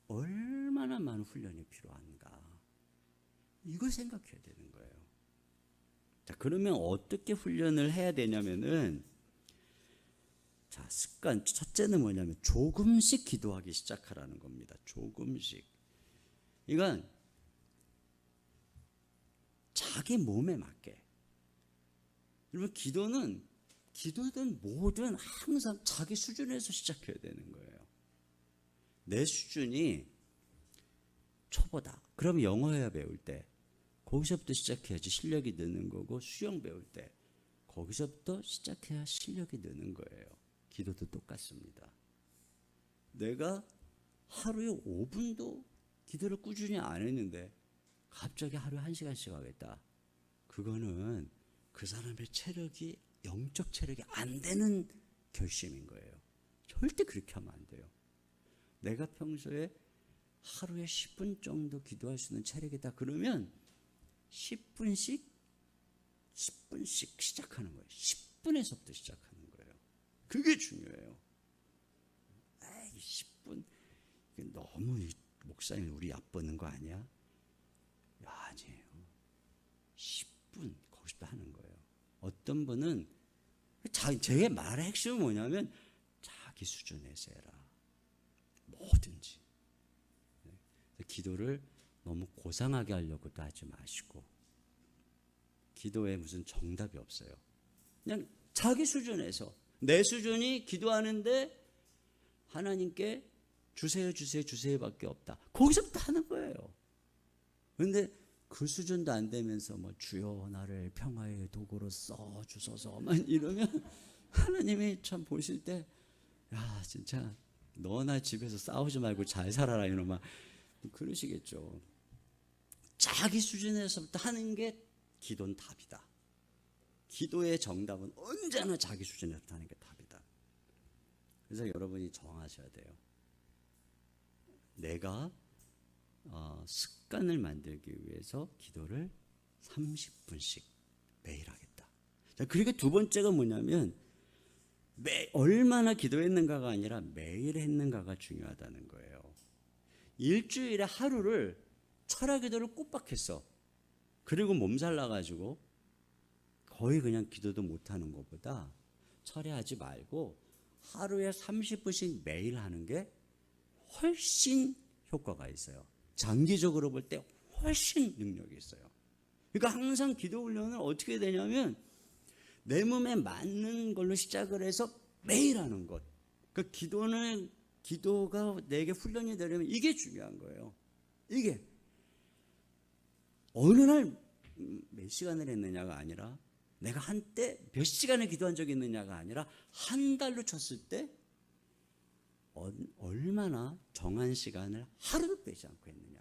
얼마나 많은 훈련이 필요한가, 이걸 생각해야 되는 거예요. 자, 그러면 어떻게 훈련을 해야 되냐면은, 자, 습관 첫째는 뭐냐면 조금씩 기도하기 시작하라는 겁니다. 조금씩. 이건 자기 몸에 맞게. 여러분, 기도든 뭐든 항상 자기 수준에서 시작해야 되는 거예요. 내 수준이 초보다. 그럼 영어회화 배울 때 거기서부터 시작해야지 실력이 느는 거고, 수영 배울 때 거기서부터 시작해야 실력이 느는 거예요. 기도도 똑같습니다. 내가 하루에 5분도 기도를 꾸준히 안 했는데 갑자기 하루에 1시간씩 하겠다. 그거는 그 사람의 체력이, 영적 체력이 안 되는 결심인 거예요. 절대 그렇게 하면 안 돼요. 내가 평소에 하루에 10분 정도 기도할 수 있는 체력이다. 그러면 10분씩 시작하는 거예요. 10분에서부터 시작하는 거예요. 그게 중요해요. 10분 너무 목사님 우리 얕보는 거 아니야? 아니에요. 10분 거기서 하는 거예요. 어떤 분은 제 말의 핵심은 뭐냐면 자기 수준에서 해라. 뭐든지. 기도를 너무 고상하게 하려고도 하지 마시고, 기도에 무슨 정답이 없어요. 그냥 자기 수준에서, 내 수준이 기도하는데 하나님께 주세요 주세요 주세요밖에 없다. 거기서부터 하는 거예요. 그런데 그 수준도 안 되면서 뭐 주여 나를 평화의 도구로 써 주소서만 이러면 하나님이 참 보실 때, 야 진짜 너나 집에서 싸우지 말고 잘 살아라 이놈아, 그러시겠죠. 자기 수준에서부터 하는 게 기도는 답이다. 기도의 정답은 언제나 자기 수준에서부터 하는 게 답이다. 그래서 여러분이 정하셔야 돼요. 내가 습관을 만들기 위해서 기도를 30분씩 매일 하겠다. 자, 그리고 두 번째가 뭐냐면 얼마나 기도했는가가 아니라 매일 했는가가 중요하다는 거예요. 일주일에 하루를 철야 기도를 꼬박했어. 그리고 몸살 나가지고 거의 그냥 기도도 못하는 것보다 철야하지 말고 하루에 30분씩 매일 하는 게 훨씬 효과가 있어요. 장기적으로 볼 때 훨씬 능력이 있어요. 그러니까 항상 기도 훈련은 어떻게 되냐면 내 몸에 맞는 걸로 시작을 해서 매일 하는 것. 그러니까 기도가 내게 훈련이 되려면 이게 중요한 거예요. 이게 어느 날 몇 시간을 했느냐가 아니라, 내가 한때 몇 시간을 기도한 적이 있느냐가 아니라 한 달로 쳤을 때 얼마나 정한 시간을 하루도 빼지 않고 했느냐.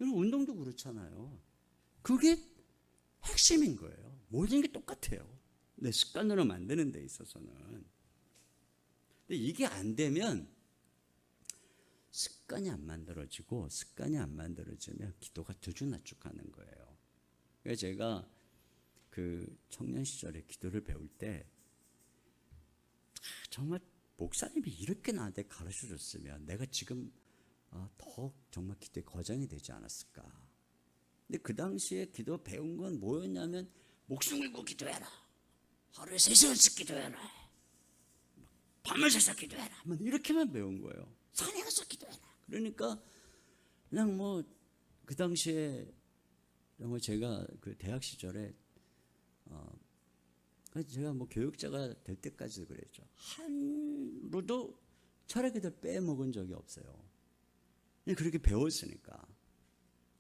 운동도 그렇잖아요. 그게 핵심인 거예요. 모든 게 똑같아요. 내 습관으로 만드는 데 있어서는. 근데 이게 안 되면 습관이 안 만들어지고, 습관이 안 만들어지면 기도가 들쭉날쭉하는 거예요. 그래서 제가 그 청년 시절에 기도를 배울 때 정말 목사님이 이렇게 나한테 가르쳐 줬으면 내가 지금 더 정말 기도에 거장이 되지 않았을까. 근데 그 당시에 기도 배운 건 뭐였냐면 목숨 걸고 기도해라, 하루에 3시간씩 기도해라, 밤을 새서 기도해라, 이렇게만 배운 거예요. 산에 가서 기도해라. 그러니까 그냥 뭐 그 당시에 정말 제가 그 대학 시절에 제가 뭐 교육자가 될 때까지도 그랬죠. 하루도 철야 기도를 빼먹은 적이 없어요. 그렇게 배웠으니까.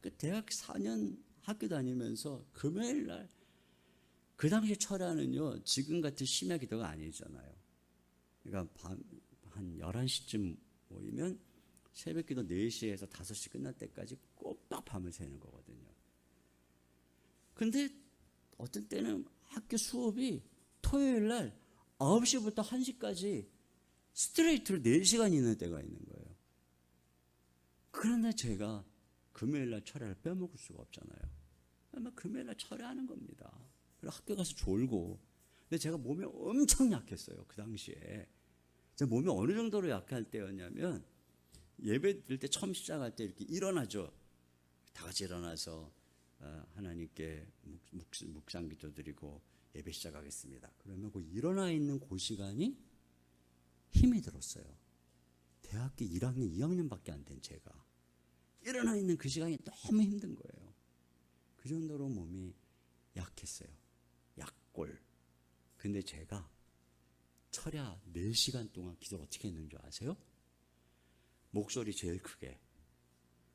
그 대학 4년 학교 다니면서 금요일 날, 그 당시 철야는요 지금 같은 심야 기도가 아니잖아요. 그러니까 한 11시쯤 모이면 새벽 기도 4시에서 5시 끝날 때까지 꼬박 밤을 새는 거거든요. 근데 어떤 때는 학교 수업이 토요일 날 9시부터 1시까지 스트레이트로 4시간 있는 때가 있는 거예요. 그런데 제가 금요일 날 철야를 빼먹을 수가 없잖아요. 아마 금요일 날 철야하는 겁니다. 그리고 학교 가서 졸고. 근데 제가 몸이 엄청 약했어요. 그 당시에. 제 몸이 어느 정도로 약할 때였냐면, 예배 드릴 때 처음 시작할 때 이렇게 일어나죠. 다 같이 일어나서 하나님께 묵상 기도 드리고 예배 시작하겠습니다. 그러면 그 일어나 있는 그 시간이 힘이 들었어요. 대학교 1학년, 2학년밖에 안 된 제가 일어나 있는 그 시간이 너무 힘든 거예요. 그 정도로 몸이 약했어요. 약골. 근데 제가 철야 4시간 동안 기도를 어떻게 했는 줄 아세요? 목소리 제일 크게,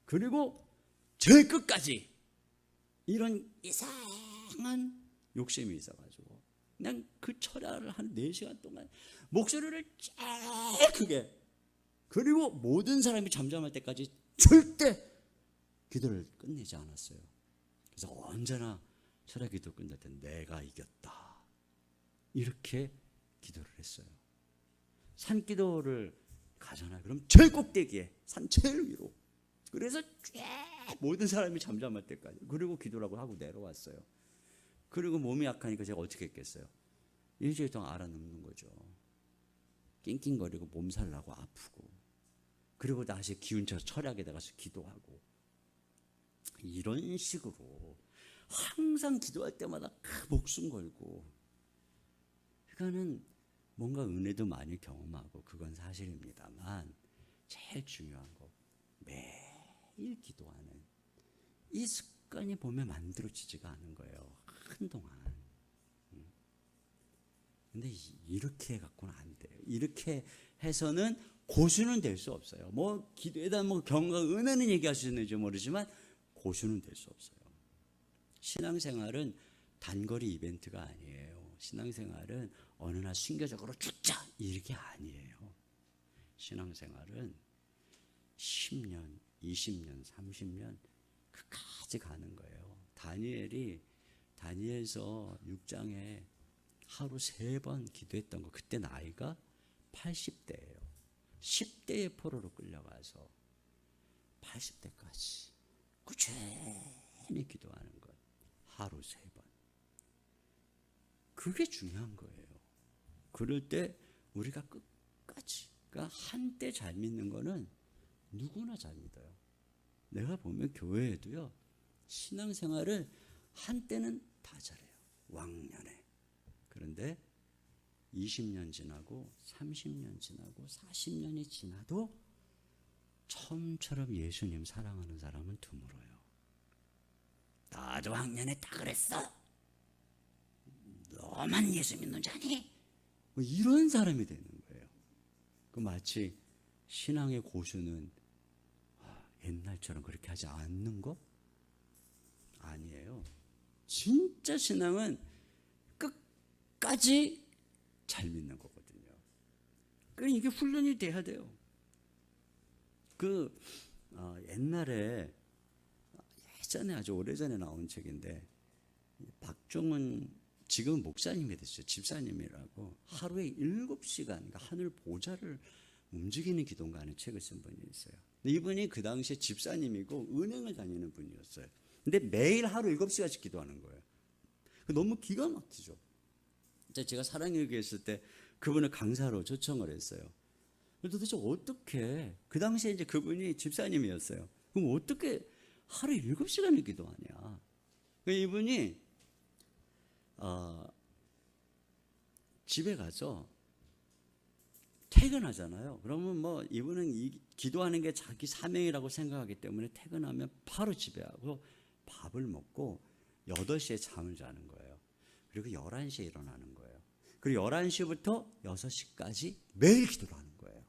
그리고 제일 끝까지. 이런 이상한 욕심이 있어가지고 그냥 그 철야를 한 4시간 동안 목소리를 제일 크게, 그리고 모든 사람이 잠잠할 때까지 절대 기도를 끝내지 않았어요. 그래서 언제나 철야 기도 끝날 때 내가 이겼다, 이렇게 기도를 했어요. 산기도를 가잖아요. 그럼 제일 꼭대기에, 산 제일 위로. 그래서 쫙 모든 사람이 잠잠할 때까지, 그리고 기도라고 하고 내려왔어요. 그리고 몸이 약하니까 제가 어떻게 했겠어요? 일주일 동안 알아눕는 거죠. 낑낑거리고 몸살 나고 아프고, 그리고 다시 기운차서 철야에 나가서 기도하고, 이런 식으로 항상 기도할 때마다 목숨 걸고. 시간은 뭔가 은혜도 많이 경험하고 그건 사실입니다만 제일 중요한 거 매일 기도하는 이 습관이 보면 만들어지지가 않은 거예요. 한동안. 근데 이렇게 해갖고는 안 돼요. 이렇게 해서는 고수는 될 수 없어요. 뭐 기도에다 뭐 경과 은혜는 얘기할 수 있는지 모르지만 고수는 될 수 없어요. 신앙생활은 단거리 이벤트가 아니에요. 신앙생활은 어느 날 순교적으로 죽자 이게 아니에요. 신앙생활은 10년, 20년, 30년 끝까지 가는 거예요. 다니엘서 6장에 하루 3번 기도했던 거, 그때 나이가 80대예요. 10대에 포로로 끌려가서 80대까지 꾸준히 기도하는 것, 하루 3번. 그게 중요한 거예요. 그럴 때 우리가 끝까지, 그러니까 한때 잘 믿는 거는 누구나 잘 믿어요. 내가 보면 교회에도요, 신앙생활을 한때는 다 잘해요. 왕년에. 그런데 20년 지나고 30년 지나고 40년이 지나도 처음처럼 예수님 사랑하는 사람은 드물어요. 나도 왕년에 다 그랬어. 너만 예수 믿는 자니? 뭐 이런 사람이 되는 거예요. 그 마치 신앙의 고수는 옛날처럼 그렇게 하지 않는 거? 아니에요. 진짜 신앙은 끝까지 잘 믿는 거거든요. 그러니까 이게 훈련이 돼야 돼요. 옛날에 예전에 아주 오래전에 나온 책인데 박종은 지금 목사님이 됐어요. 집사님이라고 하루에 7시간 그러니까 하늘 보좌를 움직이는 기도인가 하는 책을 쓴 분이 있어요. 이분이 그 당시에 집사님이고 은행을 다니는 분이었어요. 근데 매일 하루 7시간씩 기도하는 거예요. 너무 기가 막히죠. 제가 사랑일기 했을 때 그분을 강사로 초청을 했어요. 도대체 어떻게, 그 당시에 이제 그분이 집사님이었어요. 그럼 어떻게 하루에 7시간을 기도하냐. 이분이 집에 가서 퇴근하잖아요. 그러면 뭐 이분은 기도하는 게 자기 사명이라고 생각하기 때문에 퇴근하면 바로 집에 가고 밥을 먹고 8시에 잠을 자는 거예요. 그리고 11시에 일어나는 거예요. 그리고 11시부터 6시까지 매일 기도를 하는 거예요.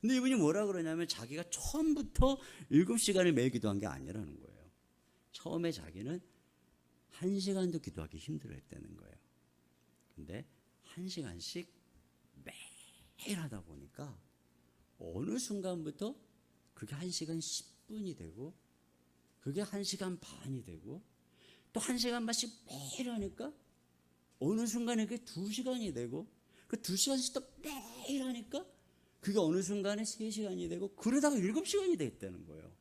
근데 이분이 뭐라 그러냐면 자기가 처음부터 7시간을 매일 기도한 게 아니라는 거예요. 처음에 자기는 1시간도 기도하기 힘들어했다는 거예요. 근데 1시간씩 매일 하다 보니까 어느 순간부터 그게 1시간 10분이 되고 그게 1시간 반이 되고 또 1시간 반씩 매일 하니까 어느 순간에 그게 2시간이 되고 그 2시간씩 또 매일 하니까 그게 어느 순간에 3시간이 되고 그러다가 7시간이 됐다는 거예요.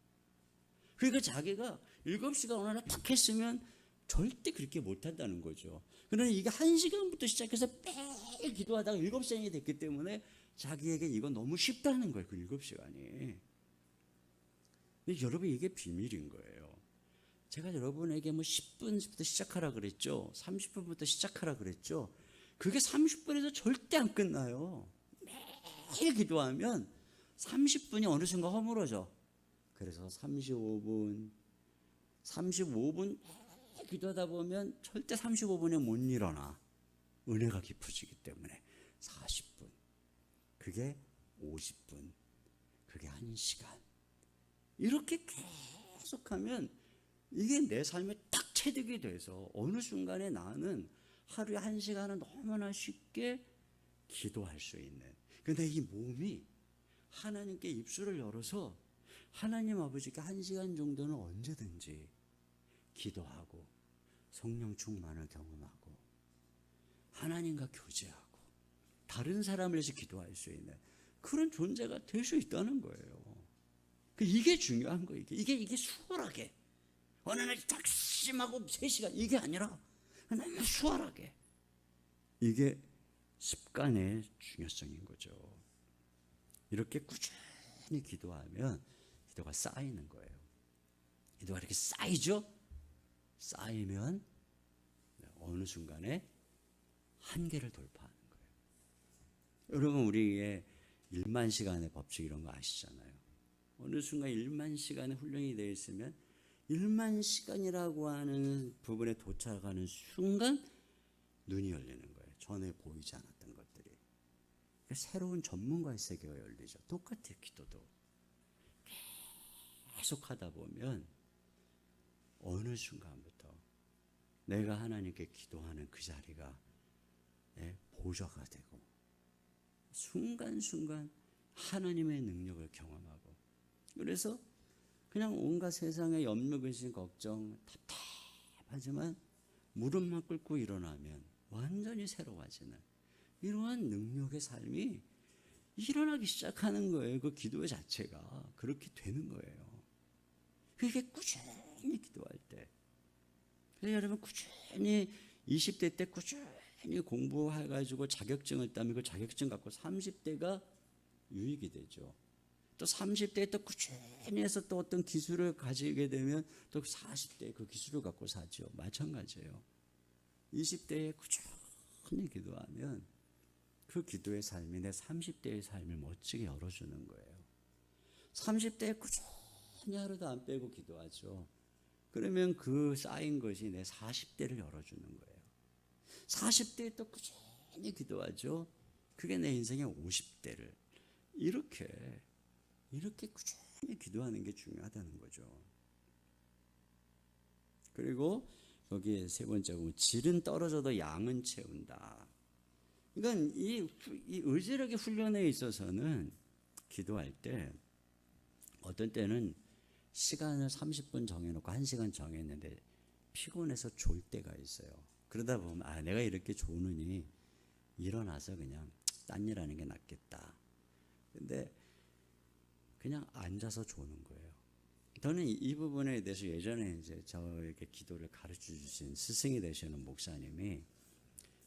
그러니까 자기가 7시간 하나 딱 했으면 절대 그렇게 못한다는 거죠. 그러나 이게 1시간부터 시작해서 매일 기도하다가 7시간이 됐기 때문에 자기에게 이건 너무 쉽다는 거예요. 그 7시간이. 근데 여러분 이게 비밀인 거예요. 제가 여러분에게 뭐 10분부터 시작하라 그랬죠. 30분부터 시작하라 그랬죠. 그게 30분에서 절대 안 끝나요. 매일 기도하면 30분이 어느 순간 허물어져. 그래서 35분 기도하다 보면 절대 35분에 못 일어나. 은혜가 깊어지기 때문에 40분, 그게 50분, 그게 1시간. 이렇게 계속하면 이게 내 삶에 딱 체득이 돼서 어느 순간에 나는 하루에 1시간은 너무나 쉽게 기도할 수 있는. 근데 이 몸이 하나님께 입술을 열어서 하나님 아버지께 1시간 정도는 언제든지 기도하고 성령 충만을 경험하고 하나님과 교제하고 다른 사람을 위해서 기도할 수 있는 그런 존재가 될 수 있다는 거예요. 이게 중요한 거예요. 이게 수월하게 어느 날 작심하고 3시간 이게 아니라 너무 수월하게, 이게 습관의 중요성인 거죠. 이렇게 꾸준히 기도하면 기도가 쌓이는 거예요. 기도가 이렇게 쌓이죠. 쌓이면 어느 순간에 한계를 돌파하는 거예요. 여러분 우리의 1만 시간의 법칙 이런 거 아시잖아요. 어느 순간 1만 시간의 훈련이 되어 있으면 1만 시간이라고 하는 부분에 도착하는 순간 눈이 열리는 거예요. 전에 보이지 않았던 것들이. 새로운 전문가의 세계가 열리죠. 똑같아요. 기도도. 계속 하다 보면 어느 순간부터 내가 하나님께 기도하는 그 자리가 보좌가 되고 순간순간 하나님의 능력을 경험하고, 그래서 그냥 온갖 세상의 염려, 근심, 걱정, 답답하지만 무릎만 꿇고 일어나면 완전히 새로워지는 이러한 능력의 삶이 일어나기 시작하는 거예요. 그 기도 자체가 그렇게 되는 거예요. 그게 꾸준히 기도할 때. 그래서 여러분 꾸준히 20대 때 꾸준히 공부해가지고 자격증을 따면 그 자격증 갖고 30대가 유익이 되죠. 또 30대에 또 꾸준히 해서 또 어떤 기술을 가지게 되면 또 40대에 그 기술을 갖고 사죠. 마찬가지예요. 20대에 꾸준히 기도하면 그 기도의 삶이 내 30대의 삶을 멋지게 열어주는 거예요. 30대에 꾸준히 하루도 안 빼고 기도하죠. 그러면 그 쌓인 것이 내 40대를 열어주는 거예요. 40대에 또 꾸준히 기도하죠. 그게 내 인생의 50대를 이렇게 꾸준히 기도하는 게 중요하다는 거죠. 그리고 여기 세 번째 보면 질은 떨어져도 양은 채운다. 그러니까 이 의지력의 훈련에 있어서는 기도할 때 어떤 때는 시간을 30분 정해놓고 1시간 정했는데 피곤해서 졸 때가 있어요. 그러다 보면 내가 이렇게 조느니 일어나서 그냥 딴 일 하는 게 낫겠다. 근데 그냥 앉아서 조는 거예요. 저는 이 부분에 대해서 예전에 이제 저에게 기도를 가르쳐 주신 스승이 되시는 목사님이,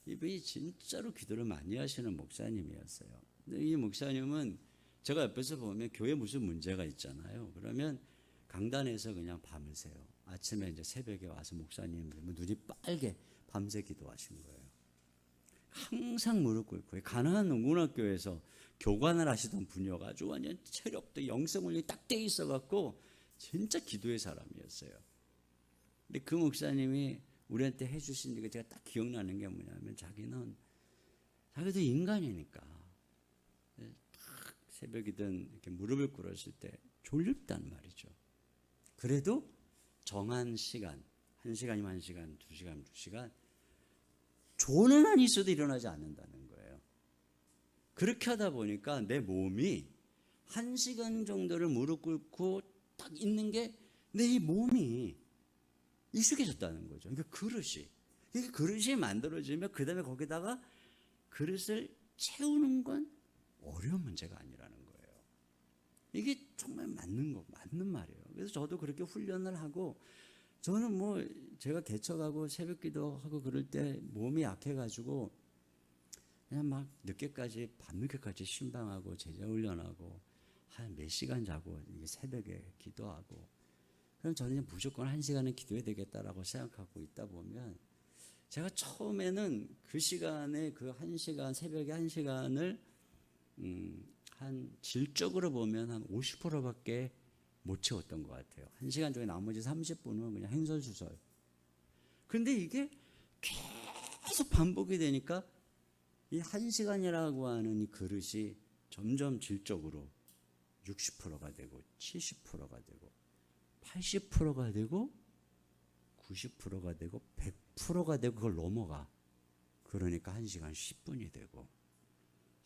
이분이 진짜로 기도를 많이 하시는 목사님이었어요. 근데 이 목사님은 제가 옆에서 보면 교회 무슨 문제가 있잖아요. 그러면 강단에서 그냥 밤을 새요. 아침에 이제 새벽에 와서 목사님 눈이 빨개 밤새 기도하신 거예요. 항상 무릎 꿇고, 가나안 농군학교에서 교관을 하시던 분이어가지고 완전 체력도 영성훈련이 딱 돼 있어갖고 진짜 기도의 사람이었어요. 근데 그 목사님이 우리한테 해주신 게 제가 딱 기억나는 게 뭐냐면, 자기도 인간이니까 딱 새벽이든 이렇게 무릎을 꿇었을 때 졸립단 말이죠. 그래도 정한 시간, 1시간이면 1시간, 2시간, 2시간 조는 안 있어도 일어나지 않는다는 거예요. 그렇게 하다 보니까 내 몸이 1시간 정도를 무릎 꿇고 딱 있는 게 내 이 몸이 익숙해졌다는 거죠. 그러니까 그릇이 만들어지면 그 다음에 거기다가 그릇을 채우는 건 어려운 문제가 아니라는 거예요. 이게 정말 맞는 말이에요. 그래서 저도 그렇게 훈련을 하고, 저는 제가 개척하고 새벽기도 하고 그럴 때 몸이 약해가지고 그냥 막 밤늦게까지 신방하고 제자훈련하고 한 몇 시간 자고 새벽에 기도하고, 그럼 저는 무조건 1시간은 기도해야 되겠다라고 생각하고 있다 보면, 제가 처음에는 그 시간에 그 1시간, 새벽에 1시간을 한 질적으로 보면 한 50%밖에 못 채웠던 것 같아요. 1시간 중에 나머지 30분은 그냥 횡설수설. 그런데 이게 계속 반복이 되니까 이 1시간이라고 하는 이 그릇이 점점 질적으로 60%가 되고 70%가 되고 80%가 되고 90%가 되고 100%가 되고 그걸 넘어가. 그러니까 1시간 10분이 되고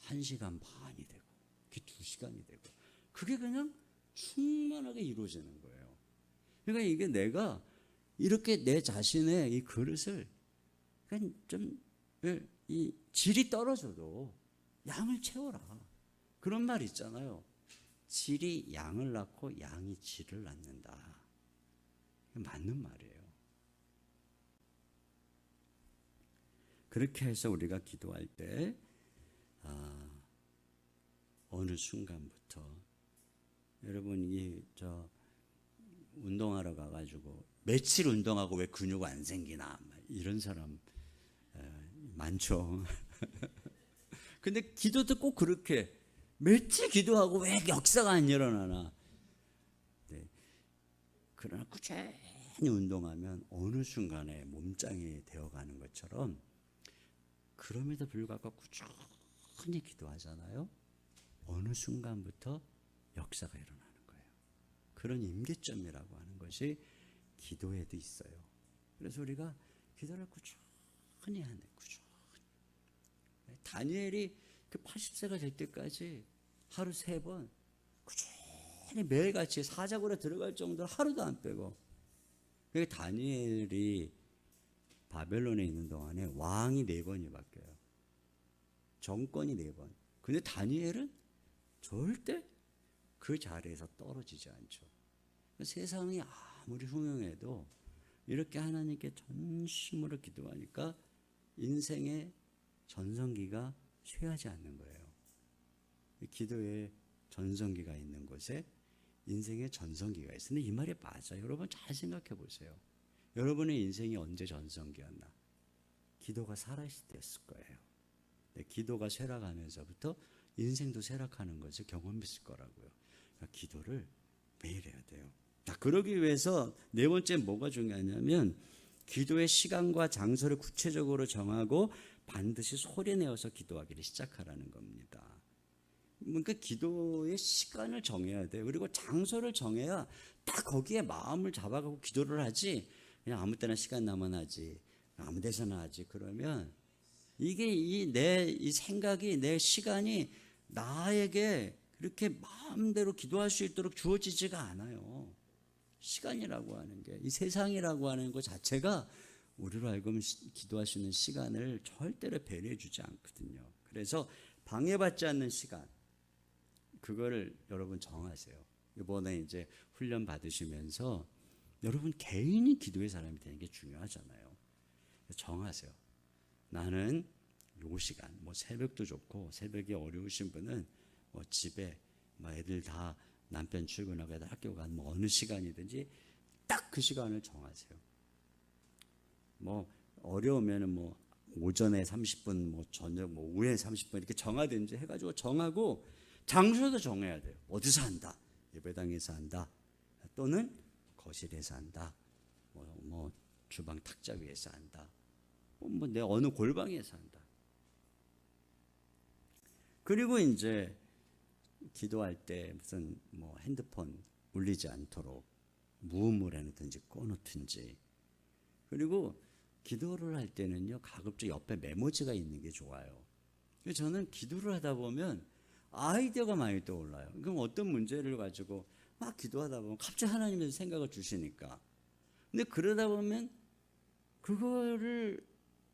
1시간 반이 되고 그게 2시간이 되고, 그게 그냥 충만하게 이루어지는 거예요. 그러니까 이게 내가 이렇게 내 자신의 이 그릇을 그냥 좀 이 질이 떨어져도 양을 채워라. 그런 말 있잖아요. 질이 양을 낳고 양이 질을 낳는다. 맞는 말이에요. 그렇게 해서 우리가 기도할 때 어느 순간부터, 여러분 운동하러 가가지고 며칠 운동하고 왜 근육 안 생기나 이런 사람 많죠. 근데 기도도 꼭 그렇게 며칠 기도하고 왜 역사가 안 일어나나. 네. 그러나 꾸준히 운동하면 어느 순간에 몸짱이 되어가는 것처럼, 그럼에도 불구하고 꾸준히 기도하잖아요. 어느 순간부터 역사가 일어나는 거예요. 그런 임계점이라고 하는 것이 기도에도 있어요. 그래서 우리가 기도를 꾸준히 하는, 꾸준히. 다니엘이 그 80세가 될 때까지 하루 3번 꾸준히 매일같이 사자굴에 들어갈 정도로 하루도 안 빼고. 그러니까 다니엘이 바벨론에 있는 동안에 왕이 4번이 바뀌어요. 정권이 4번. 근데 다니엘은 절대 그 자리에서 떨어지지 않죠. 세상이 아무리 흉흉해도 이렇게 하나님께 전심으로 기도하니까 인생의 전성기가 쇠하지 않는 거예요. 기도에 전성기가 있는 곳에 인생의 전성기가 있어요. 근데 이 말이 맞아요. 여러분 잘 생각해 보세요. 여러분의 인생이 언제 전성기였나? 기도가 살아있을 때였을 거예요. 기도가 쇠락하면서부터 인생도 쇠락하는 것을 경험했을 거라고요. 그러니까 기도를 매일 해야 돼요. 그러기 위해서 4번째 뭐가 중요하냐면, 기도의 시간과 장소를 구체적으로 정하고 반드시 소리내어서 기도하기를 시작하라는 겁니다. 그러니까 기도의 시간을 정해야 돼요. 그리고 장소를 정해야 딱 거기에 마음을 잡아가고 기도를 하지, 그냥 아무 때나 시간 나면 하지, 아무 데서나 하지, 그러면 이게 이 생각이, 내 시간이 나에게 그렇게 마음대로 기도할 수 있도록 주어지지가 않아요. 시간이라고 하는 게, 이 세상이라고 하는 것 자체가 우리로 알고 기도할 수 있는 시간을 절대로 배려해 주지 않거든요. 그래서 방해받지 않는 시간, 그거를 여러분 정하세요. 이번에 이제 훈련 받으시면서 여러분 개인이 기도의 사람이 되는 게 중요하잖아요. 정하세요. 나는 요 시간, 뭐 새벽도 좋고, 새벽이 어려우신 분은 뭐 집에 뭐 애들 다 남편 출근하고 애들 학교 간 뭐 어느 시간이든지 딱 그 시간을 정하세요. 뭐 어려우면은 뭐 오전에 30분, 뭐 저녁, 뭐 오후에 30분 이렇게 정하든지 해가지고 정하고, 장소도 정해야 돼요. 어디서 한다? 예배당에서 한다. 또는 거실에서 한다. 뭐 주방 탁자 위에서 한다. 뭐 내 어느 골방에서 한다. 그리고 이제 기도할 때 무슨 뭐 핸드폰 울리지 않도록 무음을 해놓든지 꺼놓든지. 그리고 기도를 할 때는요, 가급적 옆에 메모지가 있는 게 좋아요. 그래서 저는 기도를 하다 보면 아이디어가 많이 떠올라요. 그럼 어떤 문제를 가지고 막 기도하다 보면 갑자기 하나님의 생각을 주시니까. 근데 그러다 보면 그거를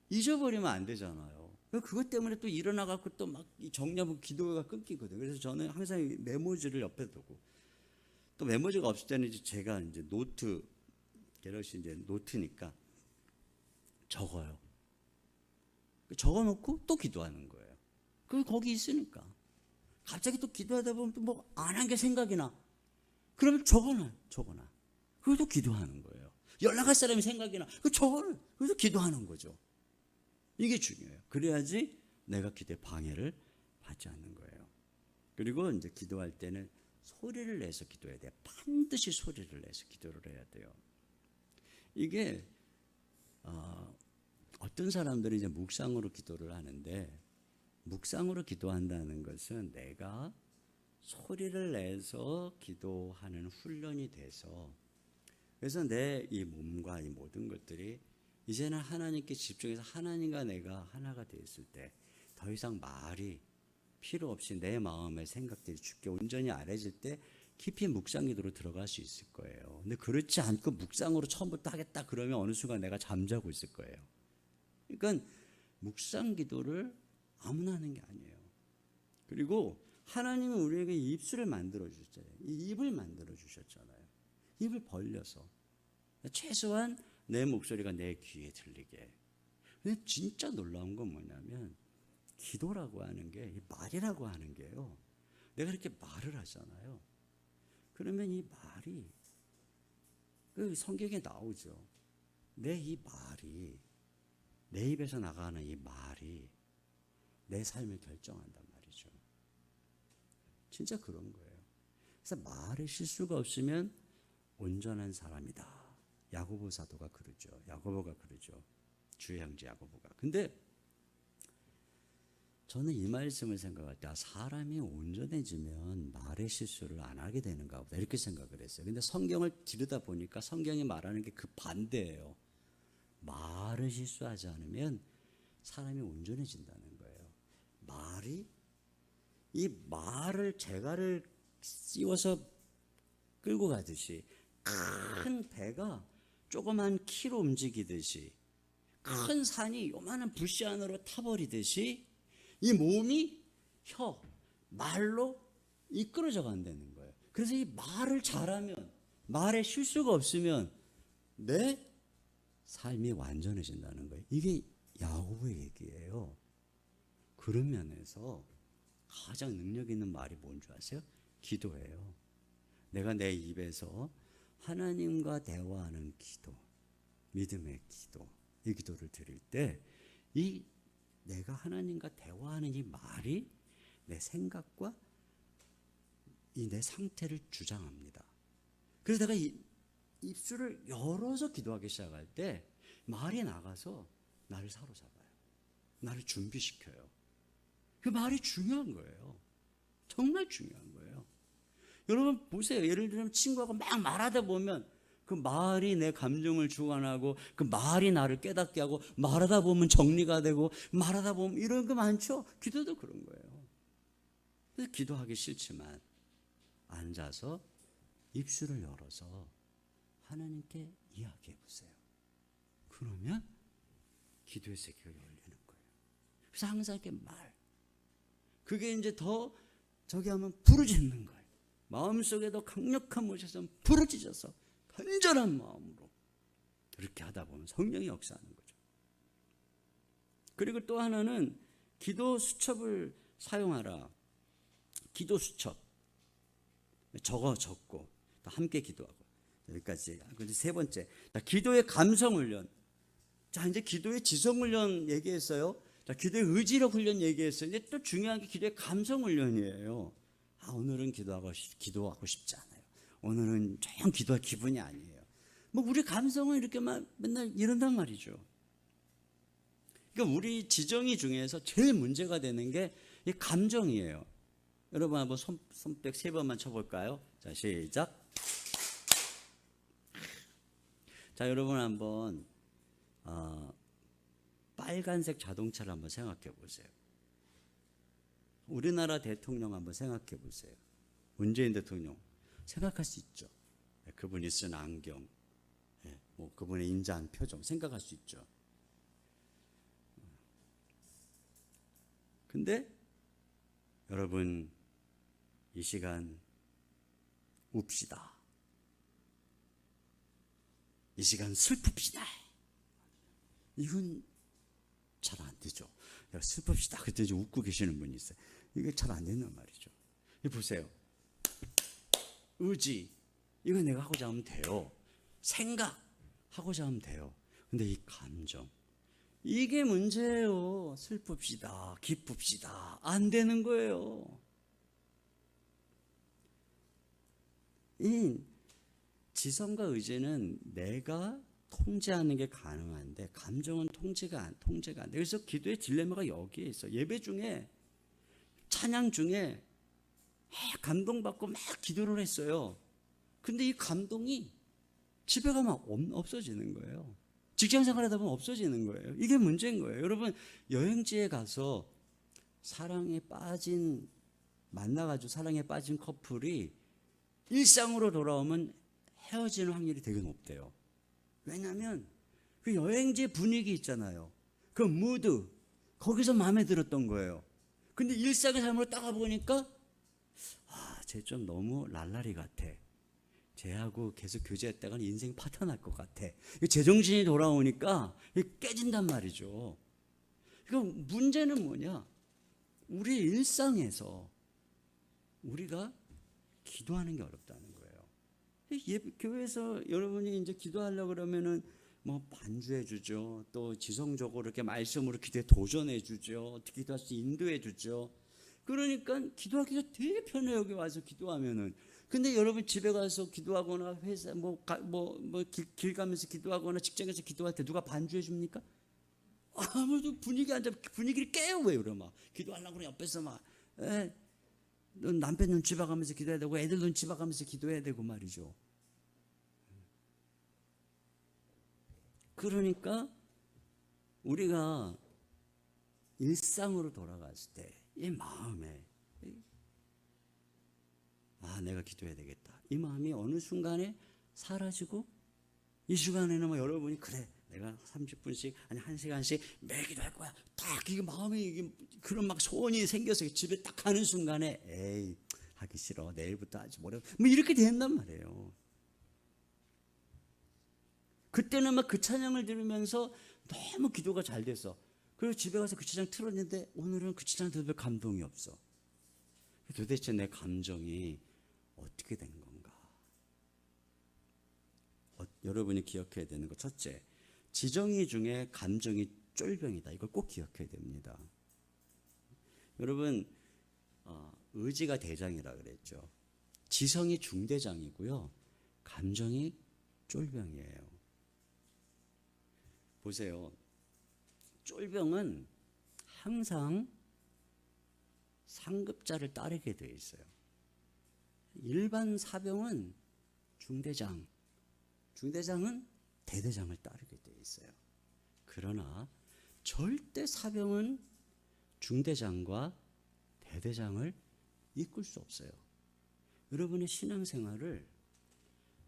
잊어버리면 안 되잖아요. 그것 때문에 또 일어나갖고 또 막 정리하면 기도가 끊기거든요. 그래서 저는 항상 메모지를 옆에 두고, 또 메모지가 없을 때는 이제 제가 이제 노트, 게러시 이제 노트니까 적어요. 적어놓고 또 기도하는 거예요. 그게 거기 있으니까. 갑자기 또 기도하다 보면 또 뭐 안 한 게 생각이 나. 그러면 적어놔. 그래도 기도하는 거예요. 연락할 사람이 생각이 나. 적어놔. 그래도 기도하는 거죠. 이게 중요해요. 그래야지 내가 기도에 방해를 받지 않는 거예요. 그리고 이제 기도할 때는 소리를 내서 기도해야 돼요. 반드시 소리를 내서 기도를 해야 돼요. 이게 어떤 사람들이 이제 묵상으로 기도를 하는데, 묵상으로 기도한다는 것은 내가 소리를 내서 기도하는 훈련이 돼서, 그래서 내 이 몸과 이 모든 것들이 이제는 하나님께 집중해서 하나님과 내가 하나가 되었을 때 더 이상 말이 필요 없이 내 마음의 생각들이 주께 온전히 알아질 때 깊이 묵상 기도로 들어갈 수 있을 거예요. 근데 그렇지 않고 묵상으로 처음부터 하겠다 그러면 어느 순간 내가 잠자고 있을 거예요. 그러니까 묵상 기도를 아무나 하는 게 아니에요. 그리고 하나님은 우리에게 입술을 만들어 주셨잖아요. 이 입을 만들어 주셨잖아요. 입을 벌려서 최소한 내 목소리가 내 귀에 들리게. 근데 진짜 놀라운 건 뭐냐면, 기도라고 하는 게, 말이라고 하는 게요, 내가 이렇게 말을 하잖아요. 그러면 이 말이, 그 성경에 나오죠. 내 이 말이 내 입에서 나가는 이 말이 내 삶을 결정한단 말이죠. 진짜 그런 거예요. 그래서 말에 실수가 없으면 온전한 사람이다. 야고보 사도가 그러죠. 야고보가 그러죠. 주의 형제 야고보가. 근데 저는 이 말씀을 생각할 때 사람이 온전해지면 말의 실수를 안 하게 되는가 보다 이렇게 생각을 했어요. 근데 성경을 들여다보니까 성경이 말하는 게 그 반대예요. 말을 실수하지 않으면 사람이 온전해진다는 거예요. 이 말을 재갈을 씌워서 끌고 가듯이 큰 배가 조그만 키로 움직이듯이 큰 산이 요만한 불씨 안으로 타버리듯이 이 몸이 말로 이끌어져 간다는 거예요. 그래서 이 말을 잘하면, 말에 실수가 없으면 내 삶이 완전해진다는 거예요. 이게 야고보의 얘기예요. 그런 면에서 가장 능력 있는 말이 뭔 줄 아세요? 기도예요. 내가 내 입에서 하나님과 대화하는 기도, 믿음의 기도, 이 기도를 드릴 때 내가 하나님과 대화하는 이 말이 내 생각과 내 상태를 주장합니다. 그래서 내가 입술을 열어서 기도하기 시작할 때 말이 나가서 나를 사로잡아요. 나를 준비시켜요. 그 말이 중요한 거예요. 정말 중요한 거예요. 여러분 보세요. 예를 들면 친구하고 막 말하다 보면 그 말이 내 감정을 주관하고 그 말이 나를 깨닫게 하고 말하다 보면 정리가 되고 말하다 보면 이런 거 많죠. 기도도 그런 거예요. 그래서 기도하기 싫지만 앉아서 입술을 열어서 하나님께 이야기해 보세요. 그러면 기도의 세계가 열리는 거예요. 그래서 항상 이렇게 그게 이제 더 저기 하면 부르짖는 거예요. 마음속에 더 강력한 모셔서 부르짖어서 간절한 마음으로 그렇게 하다 보면 성령이 역사하는 거죠. 그리고 또 하나는 기도 수첩을 사용하라. 기도 수첩 적고 함께 기도하고 여기까지. 그런데 세 번째, 기도의 감성 훈련. 자, 이제 기도의 지성 훈련 얘기했어요. 자, 기도의 의지력 훈련 얘기했어요. 이제 또 중요한 게 기도의 감성 훈련이에요. 오늘은 기도하고 싶지 않아요. 오늘은 좀 기도할 기분이 아니에요. 우리 감성은 이렇게만 맨날 이런단 말이죠. 그러니까 우리 지정이 중에서 제일 문제가 되는 게 이 감정이에요. 여러분 한번 손뼉 3번만 쳐볼까요? 자, 시작. 자, 여러분 한번 빨간색 자동차를 한번 생각해 보세요. 우리나라 대통령 한번 생각해 보세요. 문재인 대통령 생각할 수 있죠. 그분이 쓴 안경, 그분의 인자한 표정 생각할 수 있죠. 근데 여러분 이 시간 웁시다. 이 시간 슬픕시다. 이건 잘 안 되죠. 슬픕시다. 그때 좀 웃고 계시는 분이 있어요. 이게 잘 안 된단 말이죠. 보세요. 의지, 이거 내가 하고자 하면 돼요. 생각, 하고자 하면 돼요. 근데 이 감정, 이게 문제예요. 슬픕시다. 기쁩시다. 안 되는 거예요. 이 지성과 의지는 내가 통제하는 게 가능한데 감정은 통제가 안 돼. 그래서 기도의 딜레마가 여기에 있어. 예배 중에 찬양 중에 감동받고 막 기도를 했어요. 근데 이 감동이 집에 가면 없어지는 거예요. 직장 생활하다 보면 없어지는 거예요. 이게 문제인 거예요. 여러분 여행지에 가서 만나가지고 사랑에 빠진 커플이 일상으로 돌아오면 헤어지는 확률이 되게 높대요. 왜냐하면 그 여행지 분위기 있잖아요. 그 무드, 거기서 마음에 들었던 거예요. 근데 일상의 삶으로 따가보니까 쟤 좀 너무 랄라리 같아. 쟤하고 계속 교제했다가는 인생 파탄날 것 같아. 제정신이 돌아오니까 깨진단 말이죠. 그러니까 문제는 뭐냐? 우리 일상에서 우리가 기도하는 게 어렵다는 거예요. 교회에서 여러분이 이제 기도하려고 그러면은 뭐 반주해 주죠. 또 지성적으로 이렇게 말씀으로 기도에 도전해 주죠. 어떻게 기도할 수 인도해 주죠. 그러니까 기도하기가 되게 편해요. 여기 와서 기도하면은. 근데 여러분 집에 가서 기도하거나 회사 길 가면서 기도하거나 직장에서 기도할 때 누가 반주해 줍니까? 아무도 분위기를 깨요. 왜 그래? 막 기도하려고 그래. 옆에서 막 남편 눈치 봐가면서 기도해야 되고 애들 눈치 봐가면서 기도해야 되고 말이죠. 그러니까 우리가 일상으로 돌아갔을 때 이 마음에 내가 기도해야 되겠다, 이 마음이 어느 순간에 사라지고, 이 시간에는 뭐 여러분이 그래 내가 30분씩 아니 1시간씩 매일 기도할 거야, 딱 이게 마음이 이게 그런 막 소원이 생겨서 집에 딱 가는 순간에 에이 하기 싫어, 내일부터 하지 뭐래, 뭐 이렇게 된단 말이에요. 그때는 막 그 찬양을 들으면서 너무 기도가 잘 돼서, 그리고 집에 가서 그 찬양 틀었는데 오늘은 그 찬양 들으면 감동이 없어. 도대체 내 감정이 어떻게 된 건가? 여러분이 기억해야 되는 거, 첫째, 지정이 중에 감정이 쫄병이다. 이걸 꼭 기억해야 됩니다. 여러분, 의지가 대장이라 그랬죠. 지성이 중대장이고요, 감정이 쫄병이에요. 보세요. 쫄병은 항상 상급자를 따르게 되어 있어요. 일반 사병은 중대장은 대대장을 따르게 되어 있어요. 그러나 절대 사병은 중대장과 대대장을 이끌 수 없어요. 여러분의 신앙생활을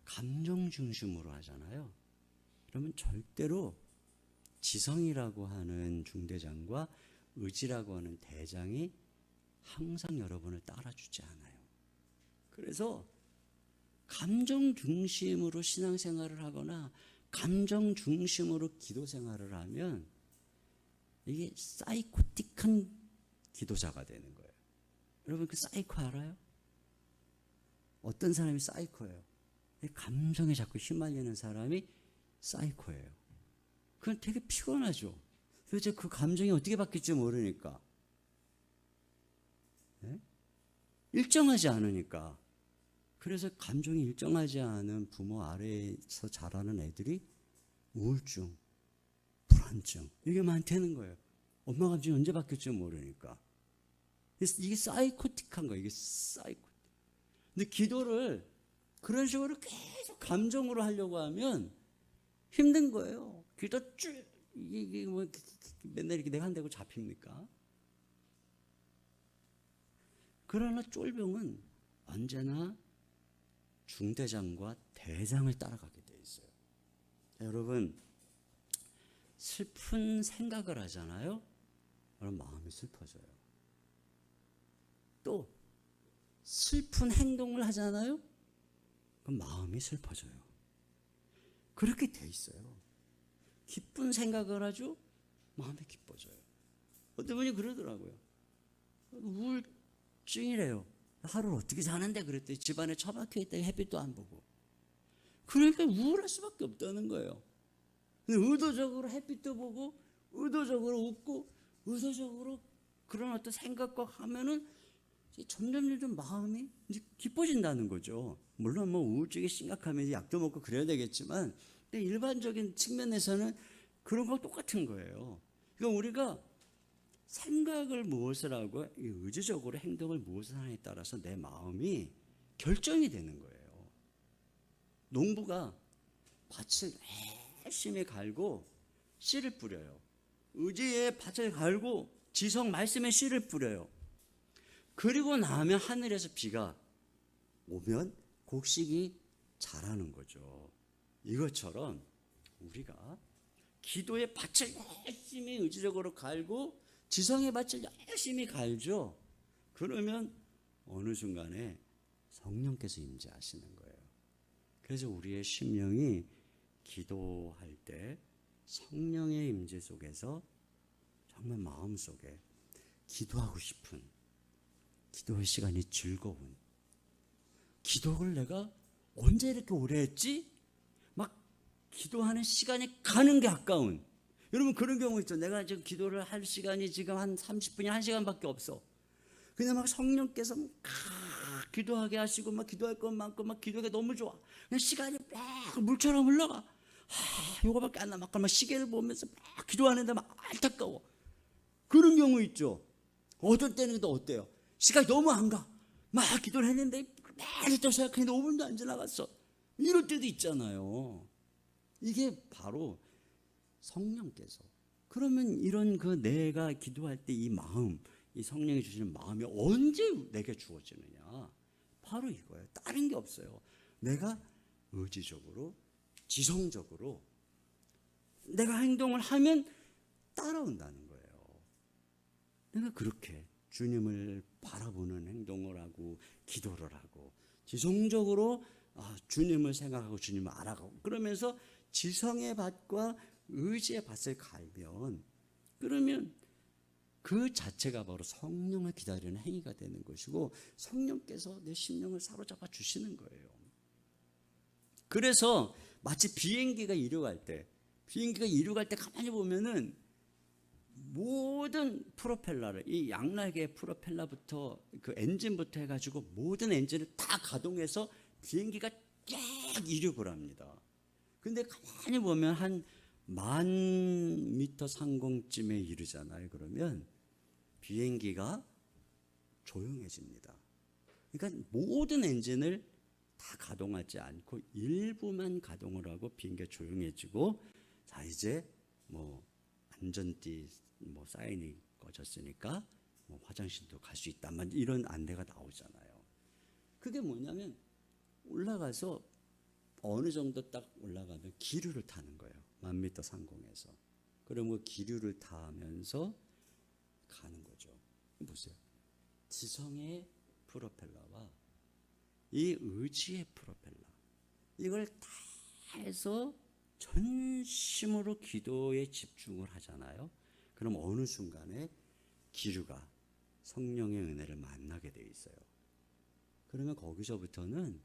감정 중심으로 하잖아요. 그러면 절대로 지성이라고 하는 중대장과 의지라고 하는 대장이 항상 여러분을 따라주지 않아요. 그래서 감정 중심으로 신앙생활을 하거나 감정 중심으로 기도생활을 하면 이게 사이코틱한 기도자가 되는 거예요. 여러분 그 사이코 알아요? 어떤 사람이 사이코예요? 감정에 자꾸 휘말리는 사람이 사이코예요. 그건 되게 피곤하죠. 도대체 그 감정이 어떻게 바뀔지 모르니까, 네? 일정하지 않으니까. 그래서 감정이 일정하지 않은 부모 아래에서 자라는 애들이 우울증, 불안증 이게 많다는 거예요. 엄마 감정이 언제 바뀔지 모르니까. 이게 사이코틱한 거예요. 이게 사이코틱. 근데 기도를 그런 식으로 계속 감정으로 하려고 하면 힘든 거예요. 기도 이게 뭐 맨날 이렇게 내가 한다고 잡힙니까? 그러나 쫄병은 언제나 중대장과 대장을 따라가게 돼 있어요. 여러분, 슬픈 생각을 하잖아요. 그럼 마음이 슬퍼져요. 또 슬픈 행동을 하잖아요. 그럼 마음이 슬퍼져요. 그렇게 돼 있어요. 기쁜 생각을 하죠. 마음이 기뻐져요. 어떤 분이 그러더라고요. 우울증이래요. 하루를 어떻게 사는데 그랬더니 집안에 처박혀 있다, 햇빛도 안 보고. 그러니까 우울할 수밖에 없다는 거예요. 근데 의도적으로 햇빛도 보고 의도적으로 웃고 의도적으로 그런 어떤 생각과 하면은 점점 마음이 이제 기뻐진다는 거죠. 물론 뭐 우울증이 심각하면 약도 먹고 그래야 되겠지만, 근데 일반적인 측면에서는 그런 거 똑같은 거예요. 그러니까 우리가 생각을 무엇을 하고 의지적으로 행동을 무엇을 하느냐에 따라서 내 마음이 결정이 되는 거예요. 농부가 밭을 열심히 갈고 씨를 뿌려요. 의지에 밭을 갈고 지성 말씀에 씨를 뿌려요. 그리고 나면 하늘에서 비가 오면 곡식이 자라는 거죠. 이것처럼 우리가 기도의 밭을 열심히 의지적으로 갈고 지성의 밭을 열심히 갈죠. 그러면 어느 순간에 성령께서 임재하시는 거예요. 그래서 우리의 심령이 기도할 때 성령의 임재 속에서 정말 마음속에 기도하고 싶은, 기도의 시간이 즐거운, 기도를 내가 언제 이렇게 오래 했지? 막 기도하는 시간이 가는 게 아까운. 여러분 그런 경우 있죠. 내가 지금 기도를 할 시간이 지금 한 30분이 1시간밖에 없어. 그냥 막 성령께서 기도하게 하시고 막 기도할 것 많고 막 기도가 너무 좋아. 그냥 시간이 막 물처럼 흘러가. 요거밖에 안 남았고 막 시계를 보면서 막 기도하는데 막 안타까워. 그런 경우 있죠. 어떨 때는 또 어때요? 시간이 너무 안 가. 막 기도를 했는데 매일 또 생각했는데 5분도 안 지나갔어. 이럴 때도 있잖아요. 이게 바로 성령께서. 그러면 이런 그 내가 기도할 때 이 마음, 이 성령이 주시는 마음이 언제 내게 주어지느냐? 바로 이거예요. 다른 게 없어요. 내가 의지적으로, 지성적으로 내가 행동을 하면 따라온다는 거예요. 내가 그렇게 주님을 바라보는 행동을 하고 기도를 하고 지성적으로 주님을 생각하고 주님을 알아가고 그러면서 지성의 밭과 의지의 밭을 갈면 그러면 그 자체가 바로 성령을 기다리는 행위가 되는 것이고 성령께서 내 심령을 사로잡아 주시는 거예요. 그래서 마치 비행기가 이륙할 때 가만히 보면은 모든 프로펠러를 이 양날개 프로펠러부터 그 엔진부터 해가지고 모든 엔진을 다 가동해서 비행기가 쫙 이륙을 합니다. 근데 가만히 보면 한 10,000m 상공쯤에 이르잖아요. 그러면 비행기가 조용해집니다. 그러니까 모든 엔진을 다 가동하지 않고 일부만 가동을 하고 비행기가 조용해지고 자 이제 뭐 안전띠 뭐 사인이 꺼졌으니까 뭐 화장실도 갈 수 있다만 이런 안내가 나오잖아요. 그게 뭐냐면 올라가서 어느 정도 딱 올라가면 기류를 타는 거예요. 10,000m 상공에서. 그러면 기류를 타면서 가는 거죠. 보세요. 지성의 프로펠러와 이 의지의 프로펠러. 이걸 다 해서 전심으로 기도에 집중을 하잖아요. 그럼 어느 순간에 기류가 성령의 은혜를 만나게 돼 있어요. 그러면 거기서부터는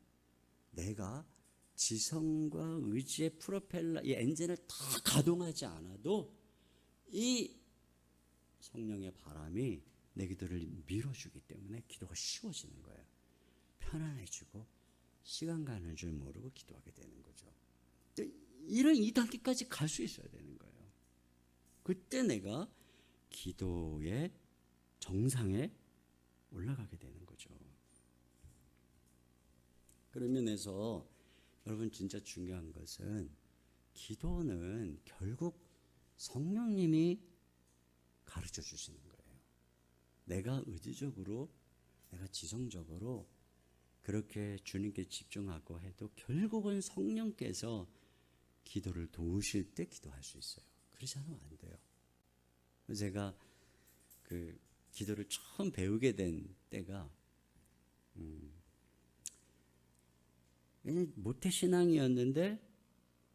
내가 지성과 의지의 프로펠러, 이 엔진을 다 가동하지 않아도 이 성령의 바람이 내 기도를 밀어주기 때문에 기도가 쉬워지는 거예요. 편안해지고 시간 가는 줄 모르고 기도하게 되는 거죠. 이런 이 단계까지 갈 수 있어야 되는 거예요. 그때 내가 기도의 정상에 올라가게 되는 거죠. 그런 면에서 여러분 진짜 중요한 것은 기도는 결국 성령님이 가르쳐 주시는 거예요. 내가 의지적으로 내가 지성적으로 그렇게 주님께 집중하고 해도 결국은 성령께서 기도를 도우실 때 기도할 수 있어요. 그렇지 않으면 안 돼요. 제가 그 기도를 처음 배우게 된 때가 모태신앙이었는데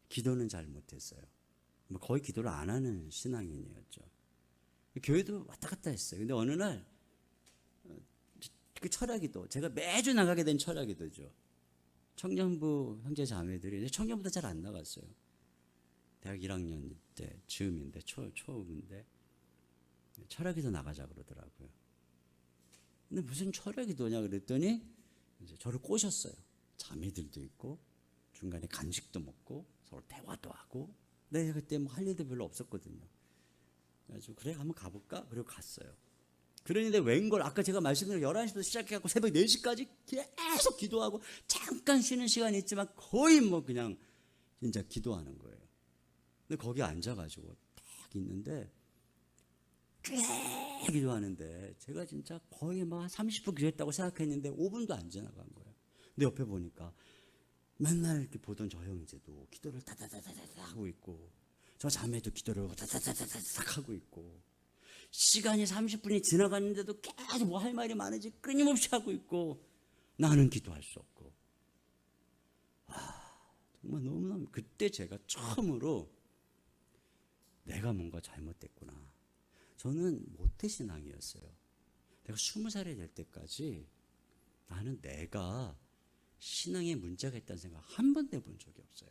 기도는 잘 못했어요. 거의 기도를 안 하는 신앙인이었죠. 교회도 왔다 갔다 했어요. 근데 어느 날 그 철야기도 제가 매주 나가게 된 철야기도죠. 청년부 형제 자매들이 청년부도 잘 안 나갔어요. 대학 1학년 때 즈음인데 초음인데 철야기도 나가자 그러더라고요. 근데 무슨 철야기도냐 그랬더니 이제 저를 꼬셨어요. 자매들도 있고 중간에 간식도 먹고 서로 대화도 하고. 내가 그때 뭐 할 일도 별로 없었거든요. 그래서 그래 한번 가볼까? 그리고 갔어요. 그런데 웬걸 아까 제가 말씀드린 11시부터 시작해갖고 새벽 4시까지 계속 기도하고 잠깐 쉬는 시간이 있지만 거의 뭐 그냥 진짜 기도하는 거예요. 근데 거기 앉아가지고 딱 있는데 쭉 기도하는데 제가 진짜 거의 막 30분 기도했다고 생각했는데 5분도 안 지나간 거예요. 근데 옆에 보니까 맨날 이렇게 보던 저 형제도 기도를 다다다다다 하고 있고 저 자매도 기도를 다다다다다 하고 있고 시간이 30분이 지나갔는데도 계속 뭐 할 말이 많은지 끊임없이 하고 있고 나는 기도할 수 없고 정말 너무너무 그때 제가 처음으로 내가 뭔가 잘못됐구나. 저는 모태신앙이었어요. 내가 20살이 될 때까지 나는 내가 신앙에 문제가 있다는 생각 한 번도 해본 적이 없어요.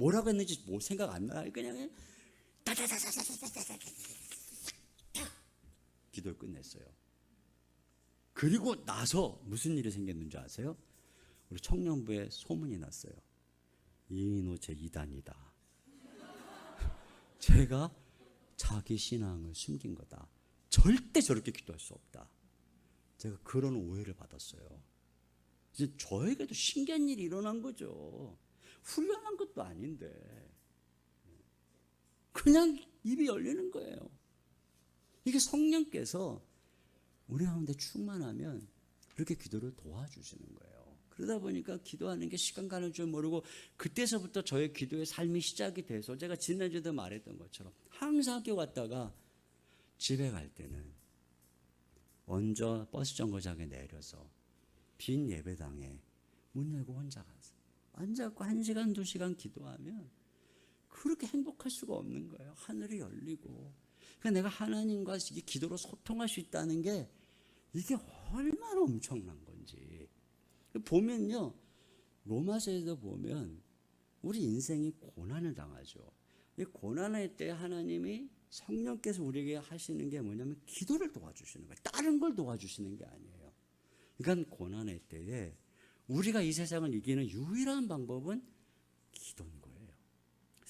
뭐라고 했는지 뭐 생각 안 나. 그냥 따다다다다다다다 기도를 끝냈어요. 그리고 나서 무슨 일이 생겼는지 아세요? 우리 청년부에 소문이 났어요. 이인호 제 2단이다. 제가 자기 신앙을 숨긴 거다. 절대 저렇게 기도할 수 없다. 제가 그런 오해를 받았어요. 이제 저에게도 신기한 일이 일어난 거죠. 훈련한 것도 아닌데 그냥 입이 열리는 거예요. 이게 성령께서 우리 가운데 충만하면 그렇게 기도를 도와주시는 거예요. 그러다 보니까 기도하는 게 시간 가는 줄 모르고 그때서부터 저의 기도의 삶이 시작이 돼서 제가 지난주에도 말했던 것처럼 항상 학교 갔다가 집에 갈 때는 먼저 버스 정거장에 내려서 빈 예배당에 문 열고 혼자 가서 앉아갖고 1시간 2시간 기도하면 그렇게 행복할 수가 없는 거예요. 하늘이 열리고 그러니까 내가 하나님과 기도로 소통할 수 있다는 게 이게 얼마나 엄청난 건지 보면요, 로마서에도 보면 우리 인생이 고난을 당하죠. 이 고난할 때 하나님이 성령께서 우리에게 하시는 게 뭐냐면 기도를 도와주시는 거예요. 다른 걸 도와주시는 게 아니에요. 그러니까 고난할 때에 우리가 이 세상을 이기는 유일한 방법은 기도인 거예요.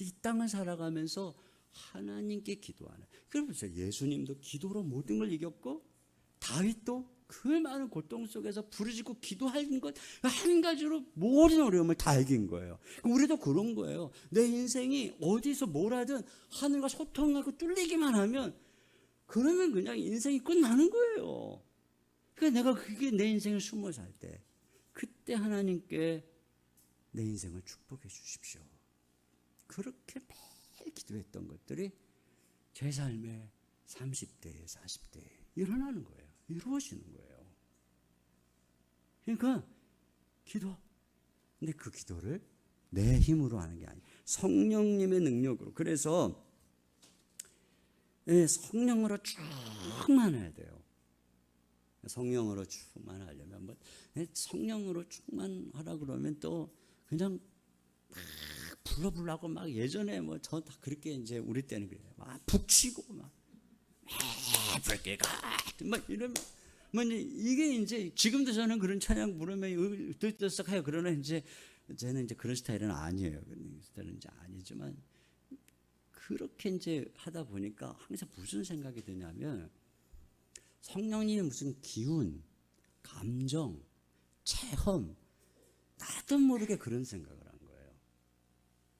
이 땅을 살아가면서 하나님께 기도하는. 그러면서 예수님도 기도로 모든 걸 이겼고 다윗도 그 많은 고통 속에서 부르짖고 기도하는 것 한 가지로 모든 어려움을 다 이긴 거예요. 우리도 그런 거예요. 내 인생이 어디서 뭘 하든 하늘과 소통하고 뚫리기만 하면 그러면 그냥 인생이 끝나는 거예요. 그러니까 내가 그게 내 인생을 20살 때 그때 하나님께 내 인생을 축복해 주십시오. 그렇게 매일 기도했던 것들이 제 삶의 30대, 40대에 일어나는 거예요. 이루어지는 거예요. 그러니까 기도. 근데 그 기도를 내 힘으로 하는 게 아니에요. 성령님의 능력으로. 그래서 성령으로 충만해야 돼요. 성령으로 충만하려면 뭐 성령으로 충만하라 그러면 또 그냥 막 불러보려고 막 예전에 뭐 저 다 그렇게 이제 우리 때는 그래요. 막 북치고 막 불길가 막 이러면 뭐 이게 이제 지금도 저는 그런 찬양 부르면 들썩해요. 그러나 이제 저는 이제 그런 스타일은 아니에요. 그런 스타일은 이제 아니지만 그렇게 이제 하다 보니까 항상 무슨 생각이 드냐면 성령님이 무슨 기운, 감정, 체험 나도 모르게 그런 생각을 한 거예요.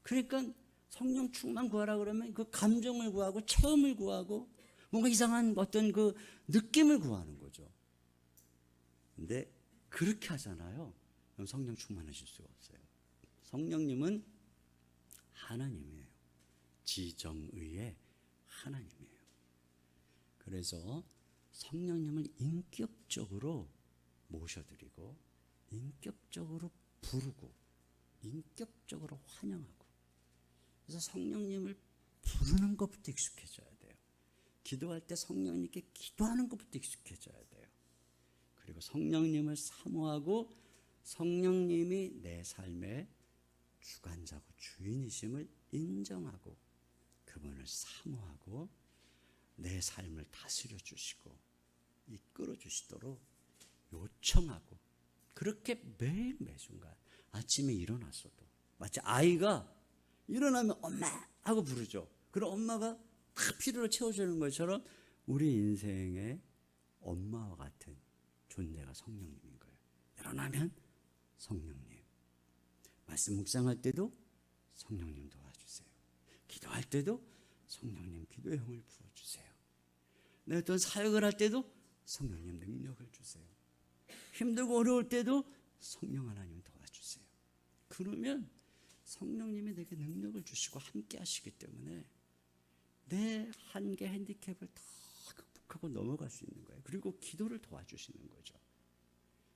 그러니까 성령 충만 구하라 그러면 그 감정을 구하고 체험을 구하고 뭔가 이상한 어떤 그 느낌을 구하는 거죠. 근데 그렇게 하잖아요. 그럼 성령 충만하실 수가 없어요. 성령님은 하나님이에요. 지정의의 하나님이에요. 그래서 성령님을 인격적으로 모셔드리고 인격적으로 부르고 인격적으로 환영하고 그래서 성령님을 부르는 것부터 익숙해져야 돼요. 기도할 때 성령님께 기도하는 것부터 익숙해져야 돼요. 그리고 성령님을 사모하고 성령님이 내 삶의 주관자고 주인이심을 인정하고 그분을 사모하고 내 삶을 다스려 주시고 이끌어 주시도록 요청하고 그렇게 매일 매순간 아침에 일어났어도 마치 아이가 일어나면 엄마 하고 부르죠. 그럼 엄마가 다 필요를 채워주는 것처럼 우리 인생의 엄마와 같은 존재가 성령님인 거예요. 일어나면 성령님, 말씀 묵상할 때도 성령님 도와주세요. 기도할 때도 성령님 기도의 힘을 부어주세요. 내 어떤 사역을 할 때도 성령님 능력을 주세요. 힘들고 어려울 때도 성령 하나님 도와주세요. 그러면 성령님이 내게 능력을 주시고 함께 하시기 때문에 내 한계 핸디캡을 다 극복하고 넘어갈 수 있는 거예요. 그리고 기도를 도와주시는 거죠.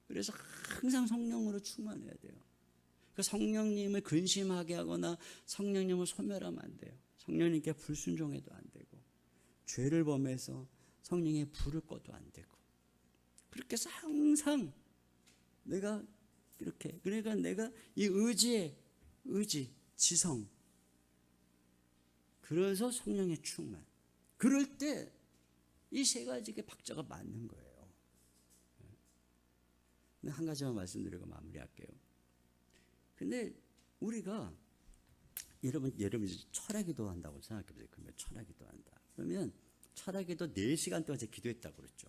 그래서 항상 성령으로 충만해야 돼요. 그 성령님을 근심하게 하거나 성령님을 소멸하면 안 돼요. 성령님께 불순종해도 안 되고 죄를 범해서 성령의 불을 꺼도 안 되고 그렇게 해서 항상 내가 이렇게 그러니까 내가 이 의지, 지성 그래서 성령의 충만 그럴 때 이 세 가지의 박자가 맞는 거예요. 한 가지만 말씀드리고 마무리할게요. 근데 우리가 여러분 철야기도 한다고 생각해보세요. 그러면 철야기도 한다. 그러면 철야기도 4시간 동안 제가 기도했다고 그랬죠.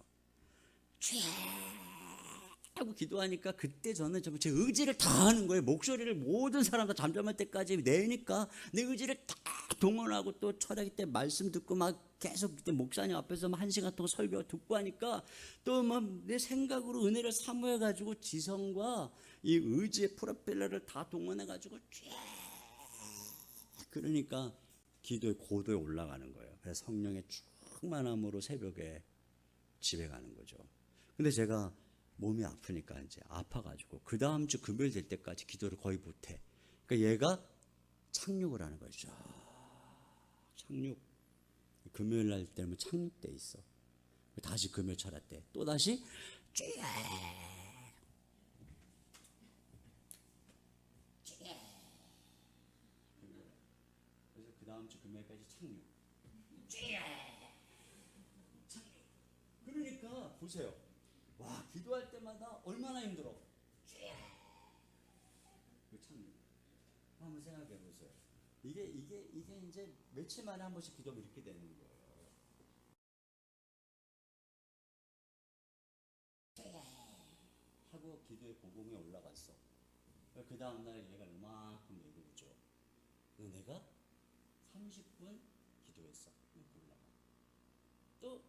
하고 기도하니까 그때 저는 제 의지를 다 하는 거예요. 목소리를 모든 사람 다 잠잠할 때까지 내니까 내 의지를 다 동원하고 또 철야기 때 말씀 듣고 막 계속 그때 목사님 앞에서 1시간 동안 설교 듣고 하니까 또 막 내 생각으로 은혜를 사모해가지고 지성과 이 의지의 프로펠러를 다 동원해가지고 그러니까 기도의 고도에 올라가는 거예요. 그래서 성령의 충만함으로 새벽에 집에 가는 거죠. 근데 제가 몸이 아프니까 이제 아파가지고 그 다음 주 금요일 될 때까지 기도를 거의 못해. 그러니까 얘가 착륙을 하는 거죠. 착륙. 금요일 날 때면 착륙돼 있어. 다시 금요일 철야 때 또 다시 그래서 그 다음 주 금요일까지 착륙. 그러니까 보세요. 와 기도할 때마다 얼마나 힘들어. 그 착륙. 한번 생각해 보세요. 이게 이제 며칠 만에 한 번씩 기도하면 이렇게 되는 거예요. 기도의 고공에 올라갔어. 그 다음날 얘가 요만큼 얘기 오죠. 내가 30분 기도했어. 이렇게 올라가. 또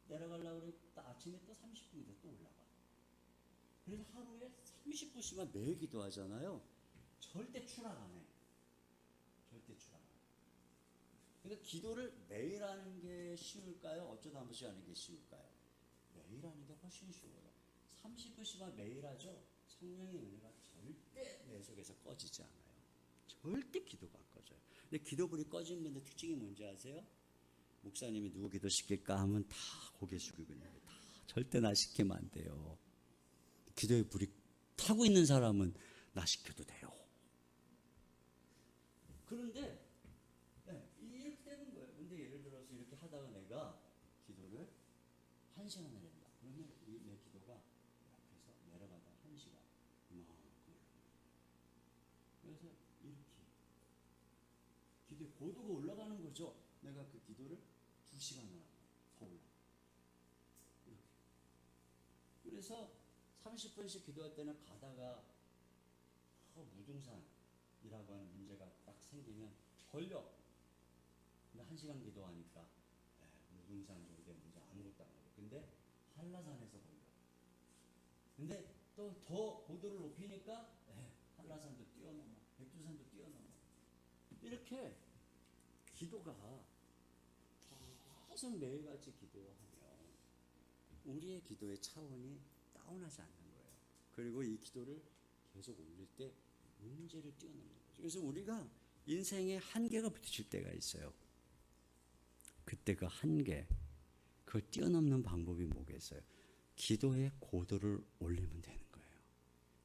내려가려고 그러니까 또 아침에 또 30분 기도 또 올라가. 그래서 하루에 30분씩만 매일 기도하잖아요. 절대 추락 안 해. 절대 추락 안 해. 그러니까 기도를 매일 하는 게 쉬울까요? 어쩌다 한 번씩 하는 게 쉬울까요? 매일 하는 게 훨씬 쉬워요. 30분씩만 매일 하죠. 성령의 은혜가 절대 내 속에서 꺼지지 않아요. 절대 기도가 안 꺼져요. 근데 기도불이 꺼지는 분들 특징이 뭔지 아세요? 목사님이 누구 기도시킬까 하면 다 고개 숙이고 있는 거예요. 다 절대 나 시키면 안 돼요. 기도의 불이 타고 있는 사람은 나 시켜도 돼요. 그런데 이렇게 되는 거예요. 근데 예를 들어서 이렇게 하다가 내가 기도를 1시간을 했다. 그러면 내 기도가 앞에서 내려가다 1시간 이만큼 그래서 이렇게 기도의 고도가 올라가는 거죠. 내가 그 기도를 2시간을 하고 더 올라가. 이렇게. 그래서 30분씩 기도할 때는 가다가 무등산이라고 하는 문제가 딱 생기면 걸려. 근데 1시간 기도하니까 무등산 정도의 문제 아무것도 안 걸려. 근데 한라산에서 걸려. 근데 또 더 고도를 높이니까 한라산도 뛰어넘어. 백두산도 뛰어넘어. 이렇게 기도가 계속 매일같이 기도하면 우리의 기도의 차원이 다운하지 않는 거예요. 그리고 이 기도를 계속 올릴 때 문제를 뛰어넘는 거죠. 그래서 우리가 인생에 한계가 부딪힐 때가 있어요. 그때 그 한계, 그걸 뛰어넘는 방법이 뭐겠어요? 기도의 고도를 올리면 되는 거예요.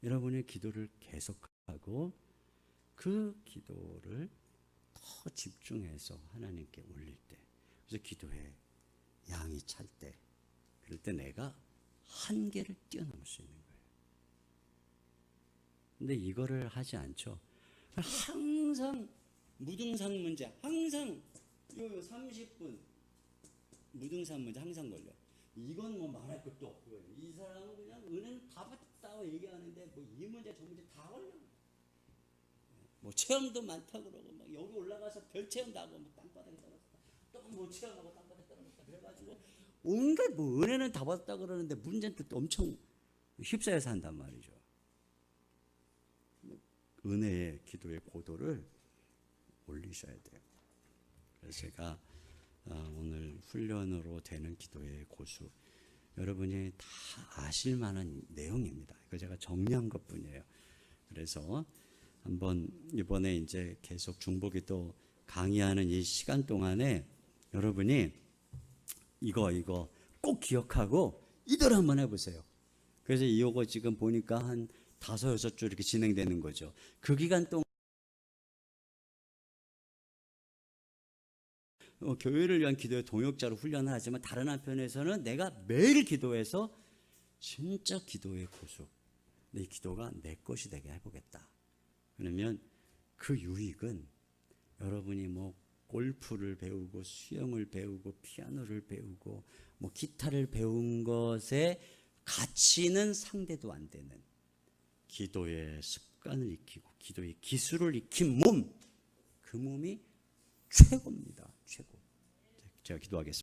여러분의 기도를 계속하고 그 기도를 더 집중해서 하나님께 올릴 때, 그래서 기도의 양이 찰 때, 그럴 때 내가 한계를 뛰어넘을 수 있는 거예요. 근데 이거를 하지 않죠. 항상 무등산 문제, 항상 요 30분 무등산 문제 항상 걸려. 이건 뭐 말할 것도 없고요. 이 사람은 그냥 은혜는 다 받았다고 얘기하는데 뭐 이 문제 저 문제 다 걸려. 뭐 체험도 많다 그러고 막 여기 올라가서 별 체험도 하고 뭐 땅바닥에 떨어졌다. 또 뭐 체험하고 땅바닥에 떨어졌다. 그래가지고 온갖 뭐 은혜는 다 받았다 그러는데 문제는 또 엄청 휩싸여서 한단 말이죠. 은혜의 기도의 고도를 올리셔야 돼요. 그래서 제가 오늘 훈련으로 되는 기도의 고수, 여러분이 다 아실 만한 내용입니다. 이거 제가 정리한 것뿐이에요. 그래서 한번 이번에 이제 계속 중보기도 강의하는 이 시간 동안에 여러분이 이거 꼭 기억하고 이대로 한번 해보세요. 그래서 이거 지금 보니까 한 5, 6주 이렇게 진행되는 거죠. 그 기간 동안 교회를 위한 기도의 동역자로 훈련을 하지만 다른 한편에서는 내가 매일 기도해서 진짜 기도의 고수, 내 기도가 내 것이 되게 해보겠다. 그러면 그 유익은 여러분이 뭐 골프를 배우고 수영을 배우고 피아노를 배우고 뭐 기타를 배운 것에 가치는 상대도 안 되는 기도의 습관을 익히고 기도의 기술을 익힌 몸, 그 몸이 최고입니다. 최고. 제가 기도하겠습니다.